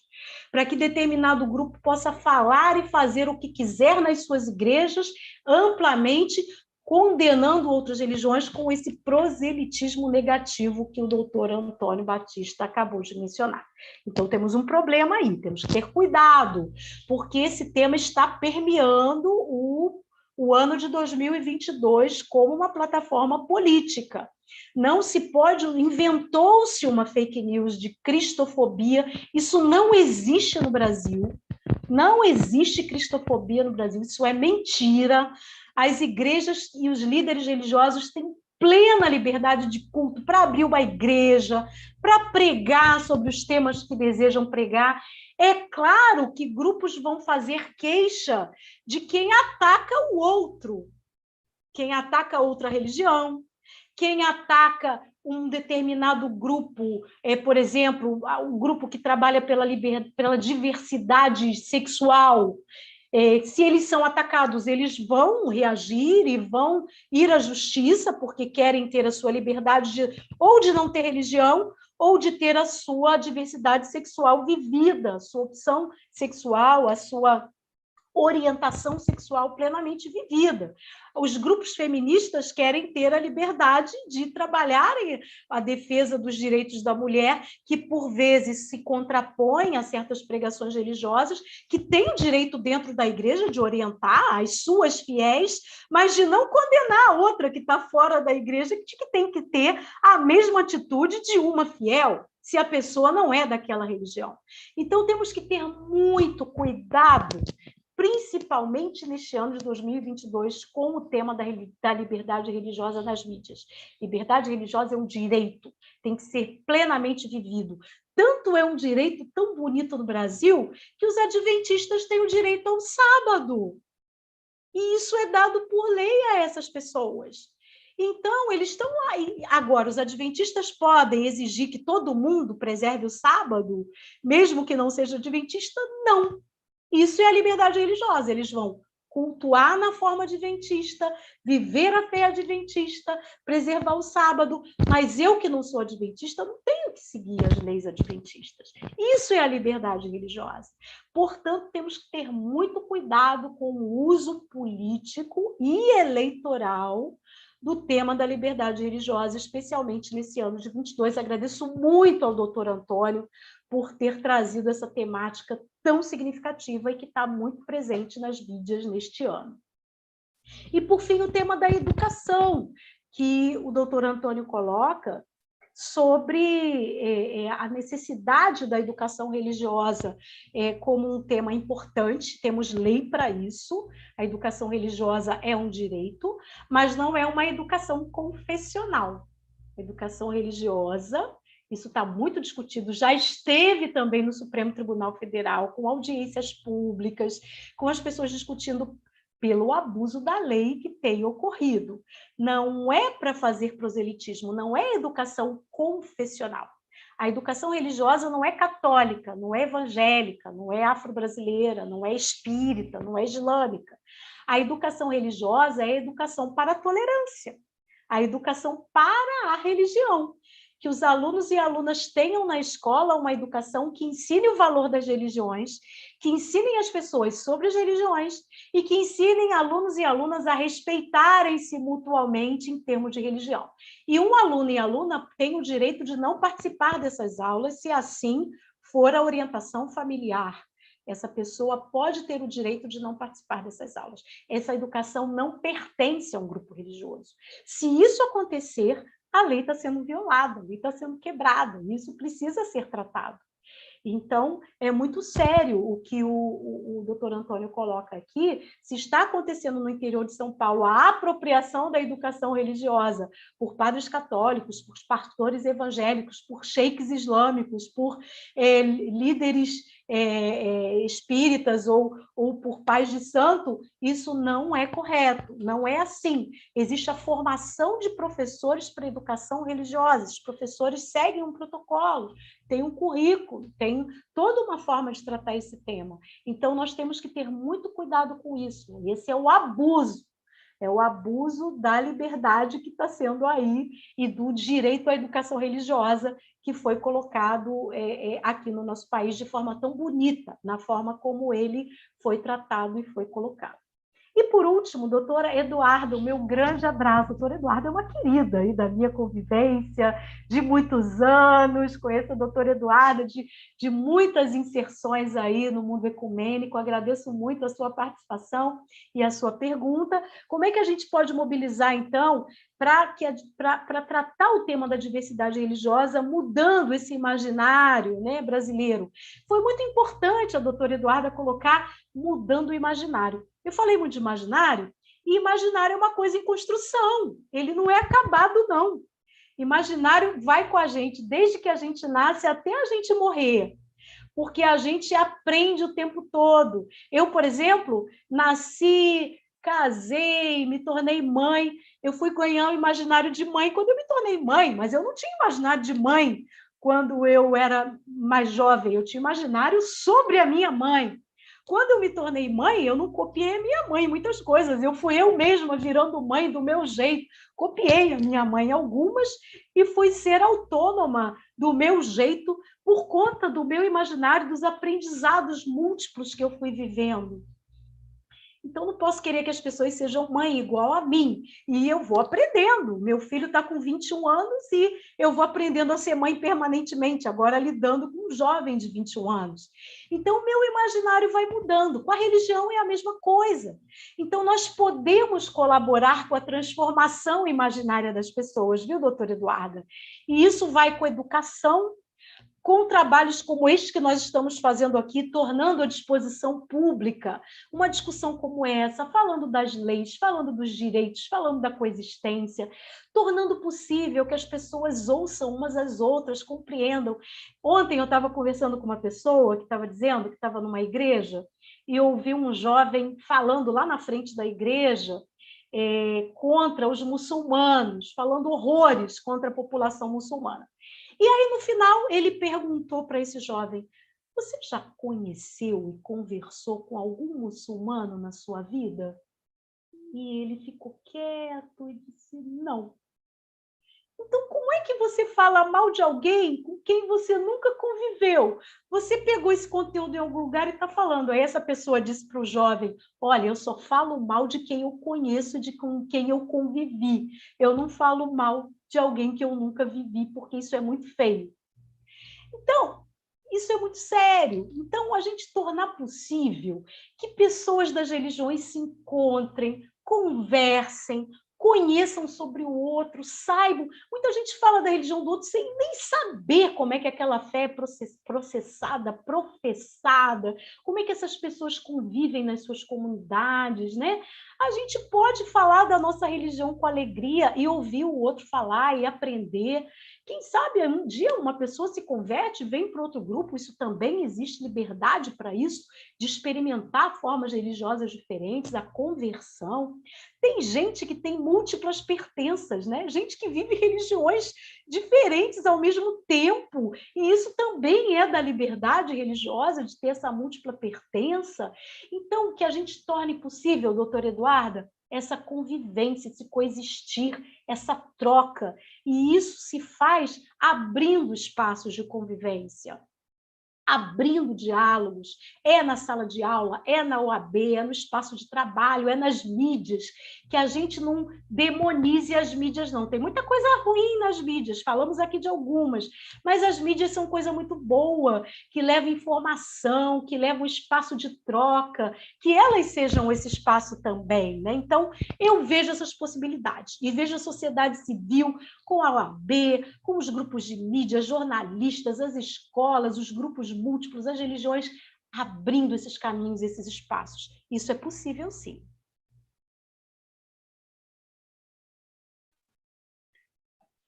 para que determinado grupo possa falar e fazer o que quiser nas suas igrejas amplamente, condenando outras religiões com esse proselitismo negativo que o doutor Antônio Batista acabou de mencionar. Então, temos um problema aí, temos que ter cuidado, porque esse tema está permeando o ano de 2022 como uma plataforma política. Não se pode, inventou-se uma fake news de cristofobia, isso não existe no Brasil, não existe cristofobia no Brasil, isso é mentira. As igrejas e os líderes religiosos têm plena liberdade de culto para abrir uma igreja, para pregar sobre os temas que desejam pregar. É claro que grupos vão fazer queixa de quem ataca o outro, quem ataca outra religião, quem ataca um determinado grupo, por exemplo, o grupo que trabalha pela diversidade sexual. Se eles são atacados, eles vão reagir e vão ir à justiça porque querem ter a sua liberdade ou de não ter religião ou de ter a sua diversidade sexual vivida, a sua opção sexual, a sua orientação sexual plenamente vivida. Os grupos feministas querem ter a liberdade de trabalharem a defesa dos direitos da mulher, que, por vezes, se contrapõem a certas pregações religiosas, que têm o direito dentro da igreja de orientar as suas fiéis, mas de não condenar a outra que está fora da igreja, que tem que ter a mesma atitude de uma fiel, se a pessoa não é daquela religião. Então, temos que ter muito cuidado, principalmente neste ano de 2022, com o tema da liberdade religiosa nas mídias. Liberdade religiosa é um direito, tem que ser plenamente vivido. Tanto é um direito tão bonito no Brasil que os adventistas têm o direito ao sábado. E isso é dado por lei a essas pessoas. Então, eles estão lá. Agora, os adventistas podem exigir que todo mundo preserve o sábado, mesmo que não seja adventista? Não. Isso é a liberdade religiosa. Eles vão cultuar na forma adventista, viver a fé adventista, preservar o sábado, mas eu, que não sou adventista, não tenho que seguir as leis adventistas. Isso é a liberdade religiosa. Portanto, temos que ter muito cuidado com o uso político e eleitoral do tema da liberdade religiosa, especialmente nesse ano de 22. Agradeço muito ao doutor Antônio por ter trazido essa temática tão significativa e que está muito presente nas mídias neste ano. E, por fim, o tema da educação, que o doutor Antônio coloca sobre a necessidade da educação religiosa como um tema importante. Temos lei para isso. A educação religiosa é um direito, mas não é uma educação confessional. A educação religiosa, isso está muito discutido, já esteve também no Supremo Tribunal Federal, com audiências públicas, com as pessoas discutindo pelo abuso da lei que tem ocorrido. Não é para fazer proselitismo, não é educação confessional. A educação religiosa não é católica, não é evangélica, não é afro-brasileira, não é espírita, não é islâmica. A educação religiosa é a educação para a tolerância, a educação para a religião. Que os alunos e alunas tenham na escola uma educação que ensine o valor das religiões, que ensinem as pessoas sobre as religiões e que ensinem alunos e alunas a respeitarem-se mutuamente em termos de religião. E um aluno e aluna tem o direito de não participar dessas aulas, se assim for a orientação familiar. Essa pessoa pode ter o direito de não participar dessas aulas. Essa educação não pertence a um grupo religioso. Se isso acontecer, a lei está sendo violada, a lei está sendo quebrada, e isso precisa ser tratado. Então, é muito sério o que o doutor Antônio coloca aqui. Se está acontecendo no interior de São Paulo a apropriação da educação religiosa por padres católicos, por pastores evangélicos, por sheiks islâmicos, por líderes espíritas ou por pais de santo, isso não é correto, não é assim. Existe a formação de professores para educação religiosa, os professores seguem um protocolo, tem um currículo, tem toda uma forma de tratar esse tema. Então, nós temos que ter muito cuidado com isso. Esse é o abuso da liberdade que está sendo aí e do direito à educação religiosa que foi colocado aqui no nosso país de forma tão bonita, na forma como ele foi tratado e foi colocado. E, por último, doutora Eduarda, o meu grande abraço. Doutora Eduarda é uma querida aí da minha convivência de muitos anos, conheço a doutora Eduarda de muitas inserções aí no mundo ecumênico. Agradeço muito a sua participação e a sua pergunta. Como é que a gente pode mobilizar, então, para tratar o tema da diversidade religiosa, mudando esse imaginário, né, brasileiro? Foi muito importante a doutora Eduarda colocar mudando o imaginário. Eu falei muito de imaginário, e imaginário é uma coisa em construção, ele não é acabado, não. Imaginário vai com a gente desde que a gente nasce até a gente morrer, porque a gente aprende o tempo todo. Eu, por exemplo, nasci, casei, me tornei mãe, eu fui ganhar o imaginário de mãe quando eu me tornei mãe, mas eu não tinha imaginário de mãe quando eu era mais jovem, eu tinha imaginário sobre a minha mãe. Quando eu me tornei mãe, eu não copiei a minha mãe muitas coisas, fui eu mesma virando mãe do meu jeito, copiei a minha mãe algumas e fui ser autônoma do meu jeito por conta do meu imaginário, dos aprendizados múltiplos que eu fui vivendo. Então, não posso querer que as pessoas sejam mãe igual a mim. E eu vou aprendendo. Meu filho está com 21 anos e eu vou aprendendo a ser mãe permanentemente, agora lidando com um jovem de 21 anos. Então, o meu imaginário vai mudando. Com a religião é a mesma coisa. Então, nós podemos colaborar com a transformação imaginária das pessoas, viu, doutora Eduarda? E isso vai com a educação, com trabalhos como este que nós estamos fazendo aqui, tornando à disposição pública uma discussão como essa, falando das leis, falando dos direitos, falando da coexistência, tornando possível que as pessoas ouçam umas às outras, compreendam. Ontem eu estava conversando com uma pessoa que estava dizendo que estava numa igreja e ouvi um jovem falando lá na frente da igreja contra os muçulmanos, falando horrores contra a população muçulmana. E aí, no final, ele perguntou para esse jovem: você já conheceu e conversou com algum muçulmano na sua vida? E ele ficou quieto e disse: não. Então, como é que você fala mal de alguém com quem você nunca conviveu? Você pegou esse conteúdo em algum lugar e está falando. Aí essa pessoa disse para o jovem: olha, eu só falo mal de quem eu conheço, de com quem eu convivi. Eu não falo mal de alguém que eu nunca vivi, porque isso é muito feio. Então, isso é muito sério. Então, a gente tornar possível que pessoas das religiões se encontrem, conversem, conheçam sobre o outro, saibam. Muita gente fala da religião do outro sem nem saber como é que aquela fé é processada, professada, como é que essas pessoas convivem nas suas comunidades, né? A gente pode falar da nossa religião com alegria e ouvir o outro falar e aprender. Quem sabe um dia uma pessoa se converte, vem para outro grupo, isso também existe liberdade para isso, de experimentar formas religiosas diferentes, a conversão. Tem gente que tem múltiplas pertenças, né? Gente que vive religiões diferentes ao mesmo tempo, e isso também é da liberdade religiosa, de ter essa múltipla pertença. Então, que a gente torne possível, doutora Eduarda, essa convivência, esse coexistir, essa troca. E isso se faz abrindo espaços de convivência, abrindo diálogos, é na sala de aula, é na OAB, é no espaço de trabalho, é nas mídias, que a gente não demonize as mídias, não. Tem muita coisa ruim nas mídias, falamos aqui de algumas, mas as mídias são coisa muito boa, que leva informação, que leva um espaço de troca, que elas sejam esse espaço também, né? Então, eu vejo essas possibilidades, e vejo a sociedade civil com a OAB, com os grupos de mídia, jornalistas, as escolas, os grupos múltiplos, as religiões, abrindo esses caminhos, esses espaços. Isso é possível, sim.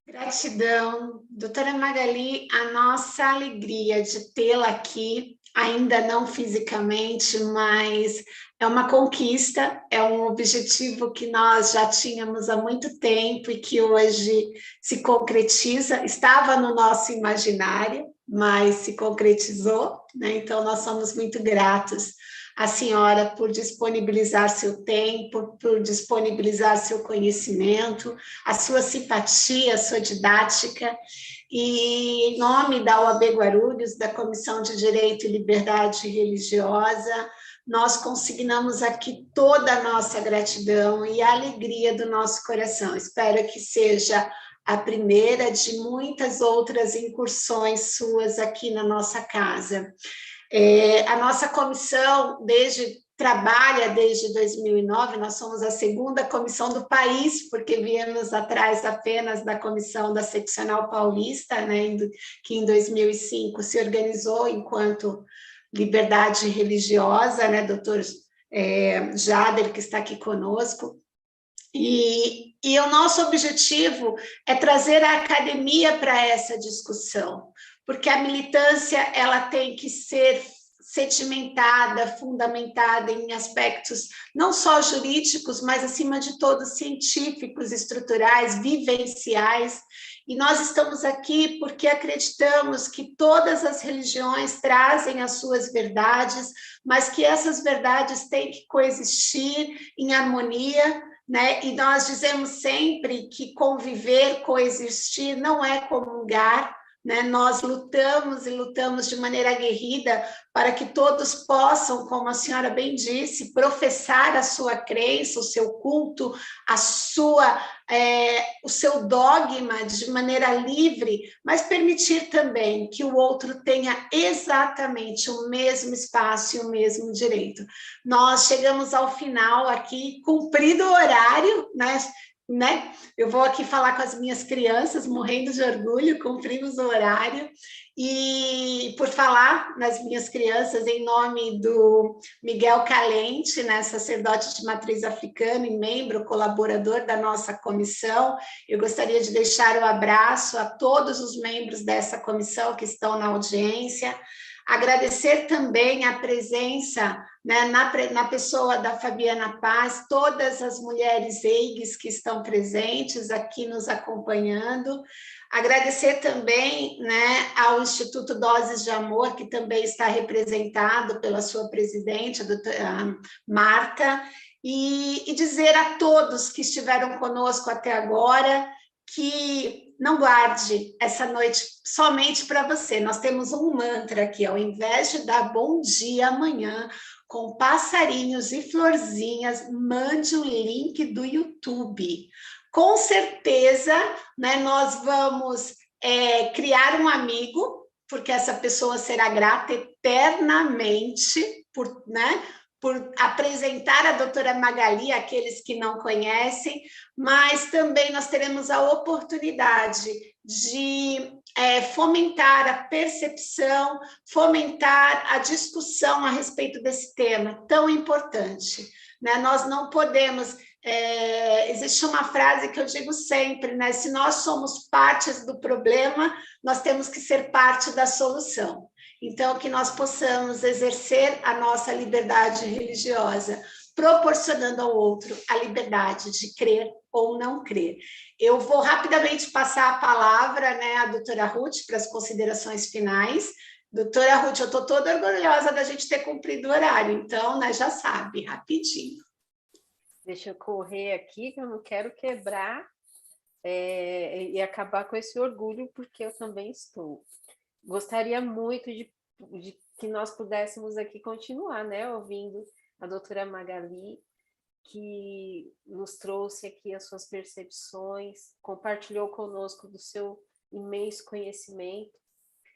Gratidão. Doutora Magali, a nossa alegria de tê-la aqui, ainda não fisicamente, mas é uma conquista, é um objetivo que nós já tínhamos há muito tempo e que hoje se concretiza, estava no nosso imaginário, mas se concretizou, né? Então, nós somos muito gratos à senhora por disponibilizar seu tempo, por disponibilizar seu conhecimento, a sua simpatia, a sua didática. E em nome da OAB Guarulhos, da Comissão de Direito e Liberdade Religiosa, nós consignamos aqui toda a nossa gratidão e a alegria do nosso coração. Espero que seja a primeira de muitas outras incursões suas aqui na nossa casa. A nossa comissão trabalha desde 2009, nós somos a segunda comissão do país, porque viemos atrás apenas da comissão da Seccional Paulista, né, que em 2005 se organizou enquanto liberdade religiosa, né, doutor Jader, que está aqui conosco. E o nosso objetivo é trazer a academia para essa discussão, porque a militância ela tem que ser sedimentada, fundamentada em aspectos não só jurídicos, mas, acima de tudo, científicos, estruturais, vivenciais. E nós estamos aqui porque acreditamos que todas as religiões trazem as suas verdades, mas que essas verdades têm que coexistir em harmonia, né? E nós dizemos sempre que conviver, coexistir, não é comungar, né? Nós lutamos e lutamos de maneira aguerrida para que todos possam, como a senhora bem disse, professar a sua crença, o seu culto, o seu dogma de maneira livre, mas permitir também que o outro tenha exatamente o mesmo espaço e o mesmo direito. Nós chegamos ao final aqui, cumprido o horário, né? Eu vou aqui falar com as minhas crianças, morrendo de orgulho, cumprimos o horário. E por falar nas minhas crianças, em nome do Miguel Calente, né, sacerdote de matriz africana e membro colaborador da nossa comissão, eu gostaria de deixar o abraço a todos os membros dessa comissão que estão na audiência, agradecer também a presença, né, na pessoa da Fabiana Paz, todas as mulheres EIGs que estão presentes aqui nos acompanhando, agradecer também, né, ao Instituto Doses de Amor, que também está representado pela sua presidente, a doutora Marta, e dizer a todos que estiveram conosco até agora que não guarde essa noite somente para você. Nós temos um mantra aqui, ao invés de dar bom dia amanhã, com passarinhos e florzinhas, mande o link do YouTube. Com certeza, né, nós vamos criar um amigo, porque essa pessoa será grata eternamente por apresentar a doutora Magali àqueles que não conhecem, mas também nós teremos a oportunidade de fomentar a percepção, fomentar a discussão a respeito desse tema tão importante, né? Nós não podemos... existe uma frase que eu digo sempre, né? Se nós somos partes do problema, nós temos que ser parte da solução. Então, que nós possamos exercer a nossa liberdade religiosa, proporcionando ao outro a liberdade de crer ou não crer. Eu vou rapidamente passar a palavra, né, à doutora Ruth para as considerações finais. Doutora Ruth, eu estou toda orgulhosa da gente ter cumprido o horário, então, né, já sabe, rapidinho. Deixa eu correr aqui, que eu não quero quebrar e acabar com esse orgulho, porque eu também estou. Gostaria muito de que nós pudéssemos aqui continuar, né, ouvindo a doutora Magali, que nos trouxe aqui as suas percepções, compartilhou conosco do seu imenso conhecimento,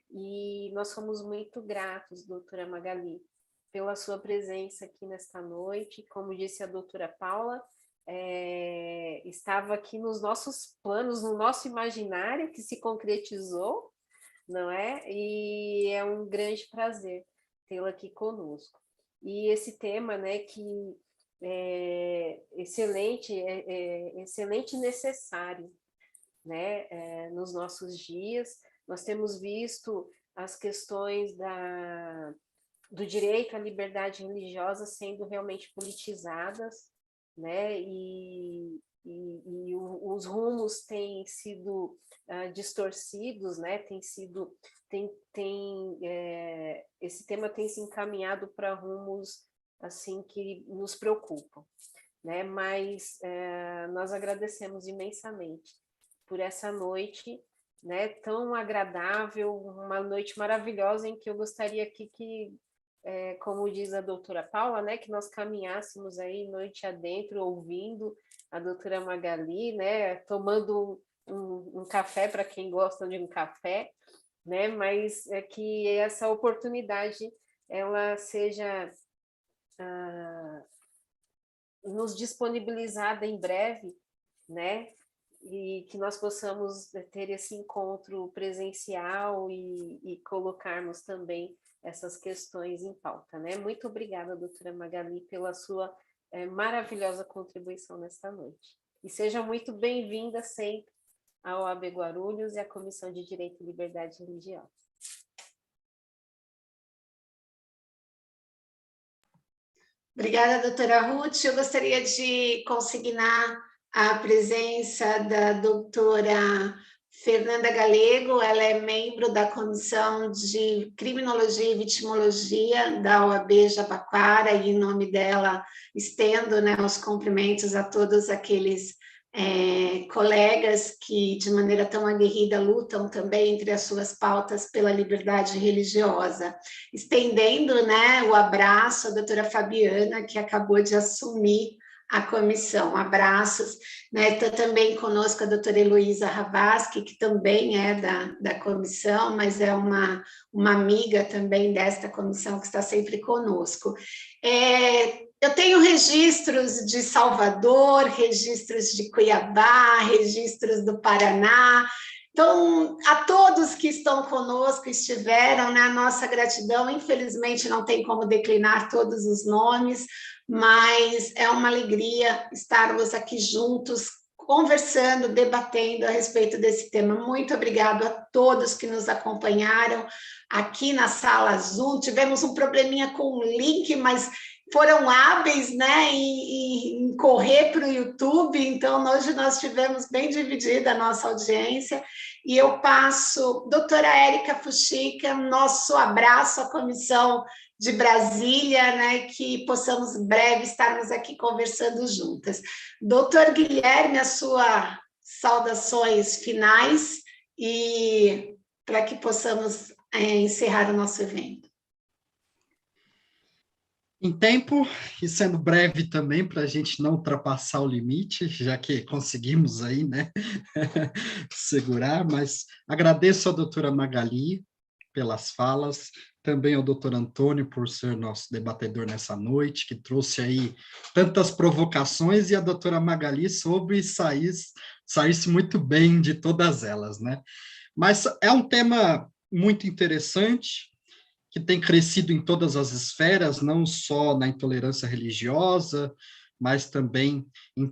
e nós somos muito gratos, doutora Magali, pela sua presença aqui nesta noite. Como disse a doutora Paula, estava aqui nos nossos planos, no nosso imaginário, que se concretizou, não é? E é um grande prazer tê-la aqui conosco. E esse tema, né, que é excelente e necessário, né, nos nossos dias. Nós temos visto as questões do direito à liberdade religiosa sendo realmente politizadas, né, e os rumos têm sido distorcidos, né, esse tema tem se encaminhado para rumos assim que nos preocupam, né, mas nós agradecemos imensamente por essa noite, né, tão agradável, uma noite maravilhosa, em que eu gostaria aqui que, como diz a doutora Paula, né, que nós caminhássemos aí noite adentro, ouvindo a doutora Magali, né, tomando um café para quem gosta de um café, né, mas que essa oportunidade ela seja nos disponibilizada em breve, né, e que nós possamos ter esse encontro presencial e colocarmos também essas questões em pauta, né? Muito obrigada, doutora Magali, pela sua maravilhosa contribuição nesta noite. E seja muito bem-vinda sempre à OAB Guarulhos e à Comissão de Direito e Liberdade Religiosa. Obrigada, doutora Ruth. Eu gostaria de consignar a presença da doutora Fernanda Galego. Ela é membro da Comissão de Criminologia e Vitimologia da OAB Jabaquara, e em nome dela estendo, né, os cumprimentos a todos aqueles colegas que, de maneira tão aguerrida, lutam também entre as suas pautas pela liberdade religiosa. Estendendo, né, o abraço à doutora Fabiana, que acabou de assumir a comissão. Abraços. Né? Está também conosco a doutora Heloísa Ravasky, que também é da comissão, mas é uma amiga também desta comissão que está sempre conosco. Eu tenho registros de Salvador, registros de Cuiabá, registros do Paraná. Então, a todos que estão conosco, estiveram, né, a nossa gratidão. Infelizmente, não tem como declinar todos os nomes, mas é uma alegria estarmos aqui juntos, conversando, debatendo a respeito desse tema. Muito obrigado a todos que nos acompanharam aqui na sala Zoom. Tivemos um probleminha com o link, mas foram hábeis, né, em correr para o YouTube, então hoje nós tivemos bem dividida a nossa audiência, e eu passo, doutora Érica Fuxica, nosso abraço à comissão de Brasília, né, que possamos em breve estarmos aqui conversando juntas. Doutor Guilherme, as suas saudações finais, e para que possamos encerrar o nosso evento. Em tempo, e sendo breve também, para a gente não ultrapassar o limite, já que conseguimos aí, né, segurar, mas agradeço à doutora Magali pelas falas, também ao doutor Antônio por ser nosso debatedor nessa noite, que trouxe aí tantas provocações, e a doutora Magali soube sair-se muito bem de todas elas, né? Mas é um tema muito interessante, que tem crescido em todas as esferas, não só na intolerância religiosa, mas também em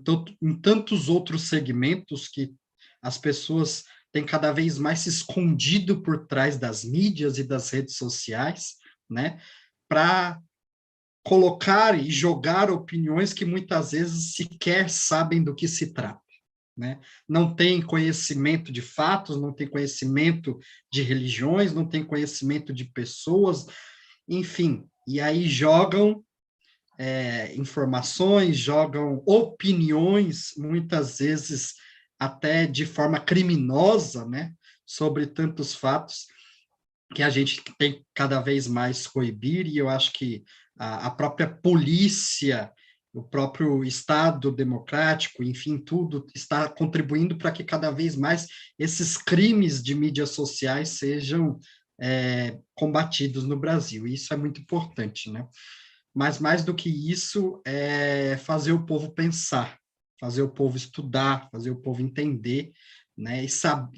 tantos outros segmentos que as pessoas têm cada vez mais se escondido por trás das mídias e das redes sociais, né, para colocar e jogar opiniões que muitas vezes sequer sabem do que se trata. Né? Não tem conhecimento de fatos, não tem conhecimento de religiões, não tem conhecimento de pessoas, enfim, e aí jogam informações, jogam opiniões, muitas vezes até de forma criminosa, né, sobre tantos fatos que a gente tem cada vez mais coibir, e eu acho que a própria polícia, o próprio Estado democrático, enfim, tudo está contribuindo para que cada vez mais esses crimes de mídias sociais sejam combatidos no Brasil. E isso é muito importante, né? Mas mais do que isso, é fazer o povo pensar, fazer o povo estudar, fazer o povo entender, né? E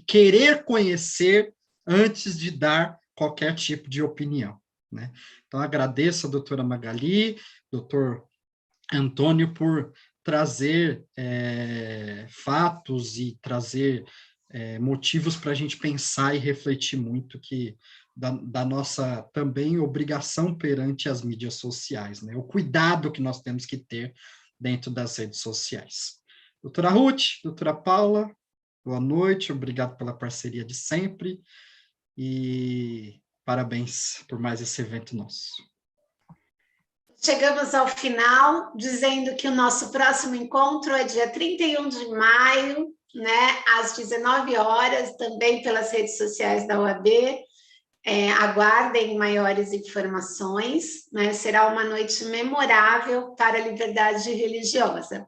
querer conhecer antes de dar qualquer tipo de opinião, né? Então, agradeço a doutora Magali, doutor Antônio, por trazer fatos e trazer motivos para a gente pensar e refletir muito da nossa também obrigação perante as mídias sociais, né? O cuidado que nós temos que ter dentro das redes sociais. Doutora Ruth, doutora Paula, boa noite, obrigado pela parceria de sempre e parabéns por mais esse evento nosso. Chegamos ao final, dizendo que o nosso próximo encontro é dia 31 de maio, né, às 19 horas, também pelas redes sociais da OAB. Aguardem maiores informações, né? Será uma noite memorável para a liberdade religiosa.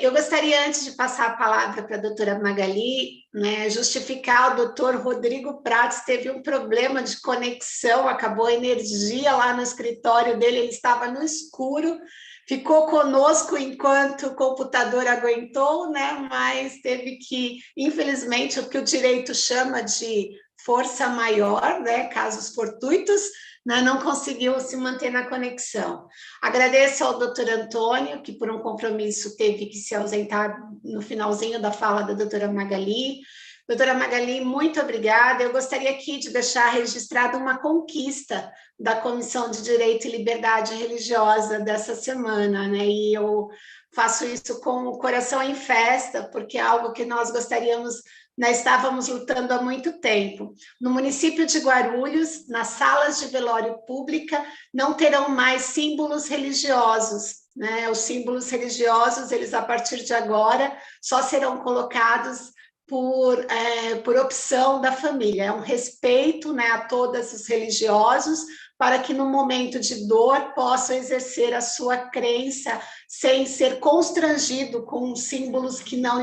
Eu gostaria, antes de passar a palavra para a doutora Magali, né, justificar: o doutor Rodrigo Prates teve um problema de conexão, acabou a energia lá no escritório dele, ele estava no escuro, ficou conosco enquanto o computador aguentou, né, mas teve que, infelizmente, o que o direito chama de força maior, né, casos fortuitos, né, não conseguiu se manter na conexão. Agradeço ao doutor Antônio, que por um compromisso teve que se ausentar no finalzinho da fala da doutora Magali. Doutora Magali, muito obrigada. Eu gostaria aqui de deixar registrada uma conquista da Comissão de Direito e Liberdade Religiosa dessa semana, né? E eu faço isso com o coração em festa, porque é algo que nós gostaríamos nós estávamos lutando há muito tempo. No município de Guarulhos, nas salas de velório pública, não terão mais símbolos religiosos, né? Os símbolos religiosos, eles a partir de agora, só serão colocados por opção da família. É um respeito, né, a todos os religiosos, para que no momento de dor possam exercer a sua crença sem ser constrangido com símbolos que não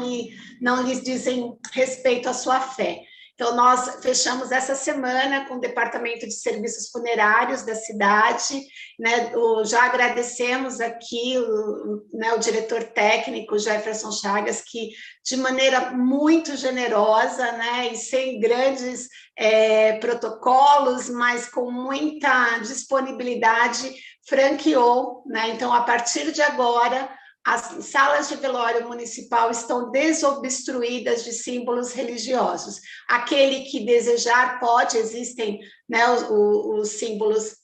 lhes dizem respeito à sua fé. Então, nós fechamos essa semana com o Departamento de Serviços Funerários da cidade, né? Já agradecemos aqui o diretor técnico, Jefferson Chagas, que de maneira muito generosa, né? E sem grandes protocolos, mas com muita disponibilidade, franqueou, né? Então, a partir de agora, as salas de velório municipal estão desobstruídas de símbolos religiosos. Aquele que desejar pode, existem, né, os símbolos,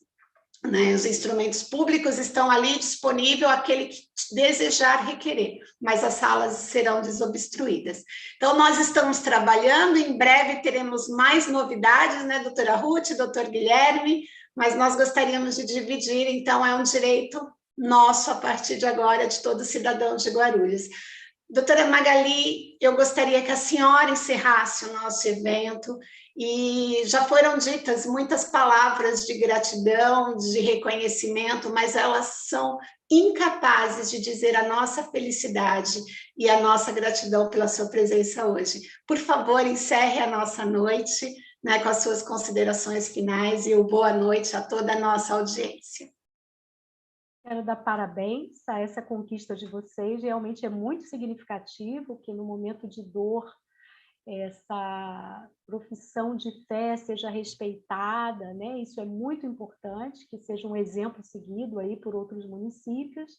né, os instrumentos públicos estão ali disponível, aquele que desejar requerer, mas as salas serão desobstruídas. Então, nós estamos trabalhando, em breve teremos mais novidades, né, doutora Ruth, doutor Guilherme, mas nós gostaríamos de dividir, então é um direito nosso, a partir de agora, de todo cidadão de Guarulhos. Doutora Magali, eu gostaria que a senhora encerrasse o nosso evento, e já foram ditas muitas palavras de gratidão, de reconhecimento, mas elas são incapazes de dizer a nossa felicidade e a nossa gratidão pela sua presença hoje. Por favor, encerre a nossa noite, né, com as suas considerações finais, e boa noite a toda a nossa audiência. Quero dar parabéns a essa conquista de vocês, realmente é muito significativo que no momento de dor essa profissão de fé seja respeitada, né? Isso é muito importante, que seja um exemplo seguido aí por outros municípios.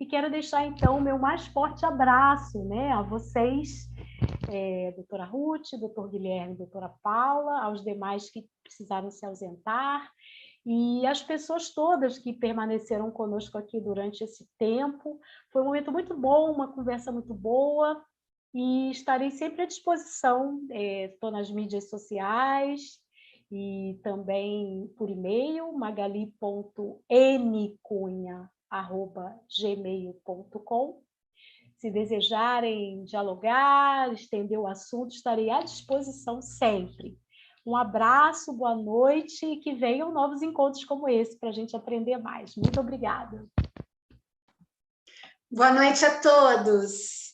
E quero deixar, então, o meu mais forte abraço, né, a vocês, doutora Ruth, doutor Guilherme, doutora Paula, aos demais que precisaram se ausentar, e as pessoas todas que permaneceram conosco aqui durante esse tempo. Foi um momento muito bom, uma conversa muito boa, e estarei sempre à disposição. Estou nas mídias sociais e também por e-mail, magali.ncunha@gmail.com. Se desejarem dialogar, estender o assunto, estarei à disposição sempre. Um abraço, boa noite, e que venham novos encontros como esse para a gente aprender mais. Muito obrigada. Boa noite a todos.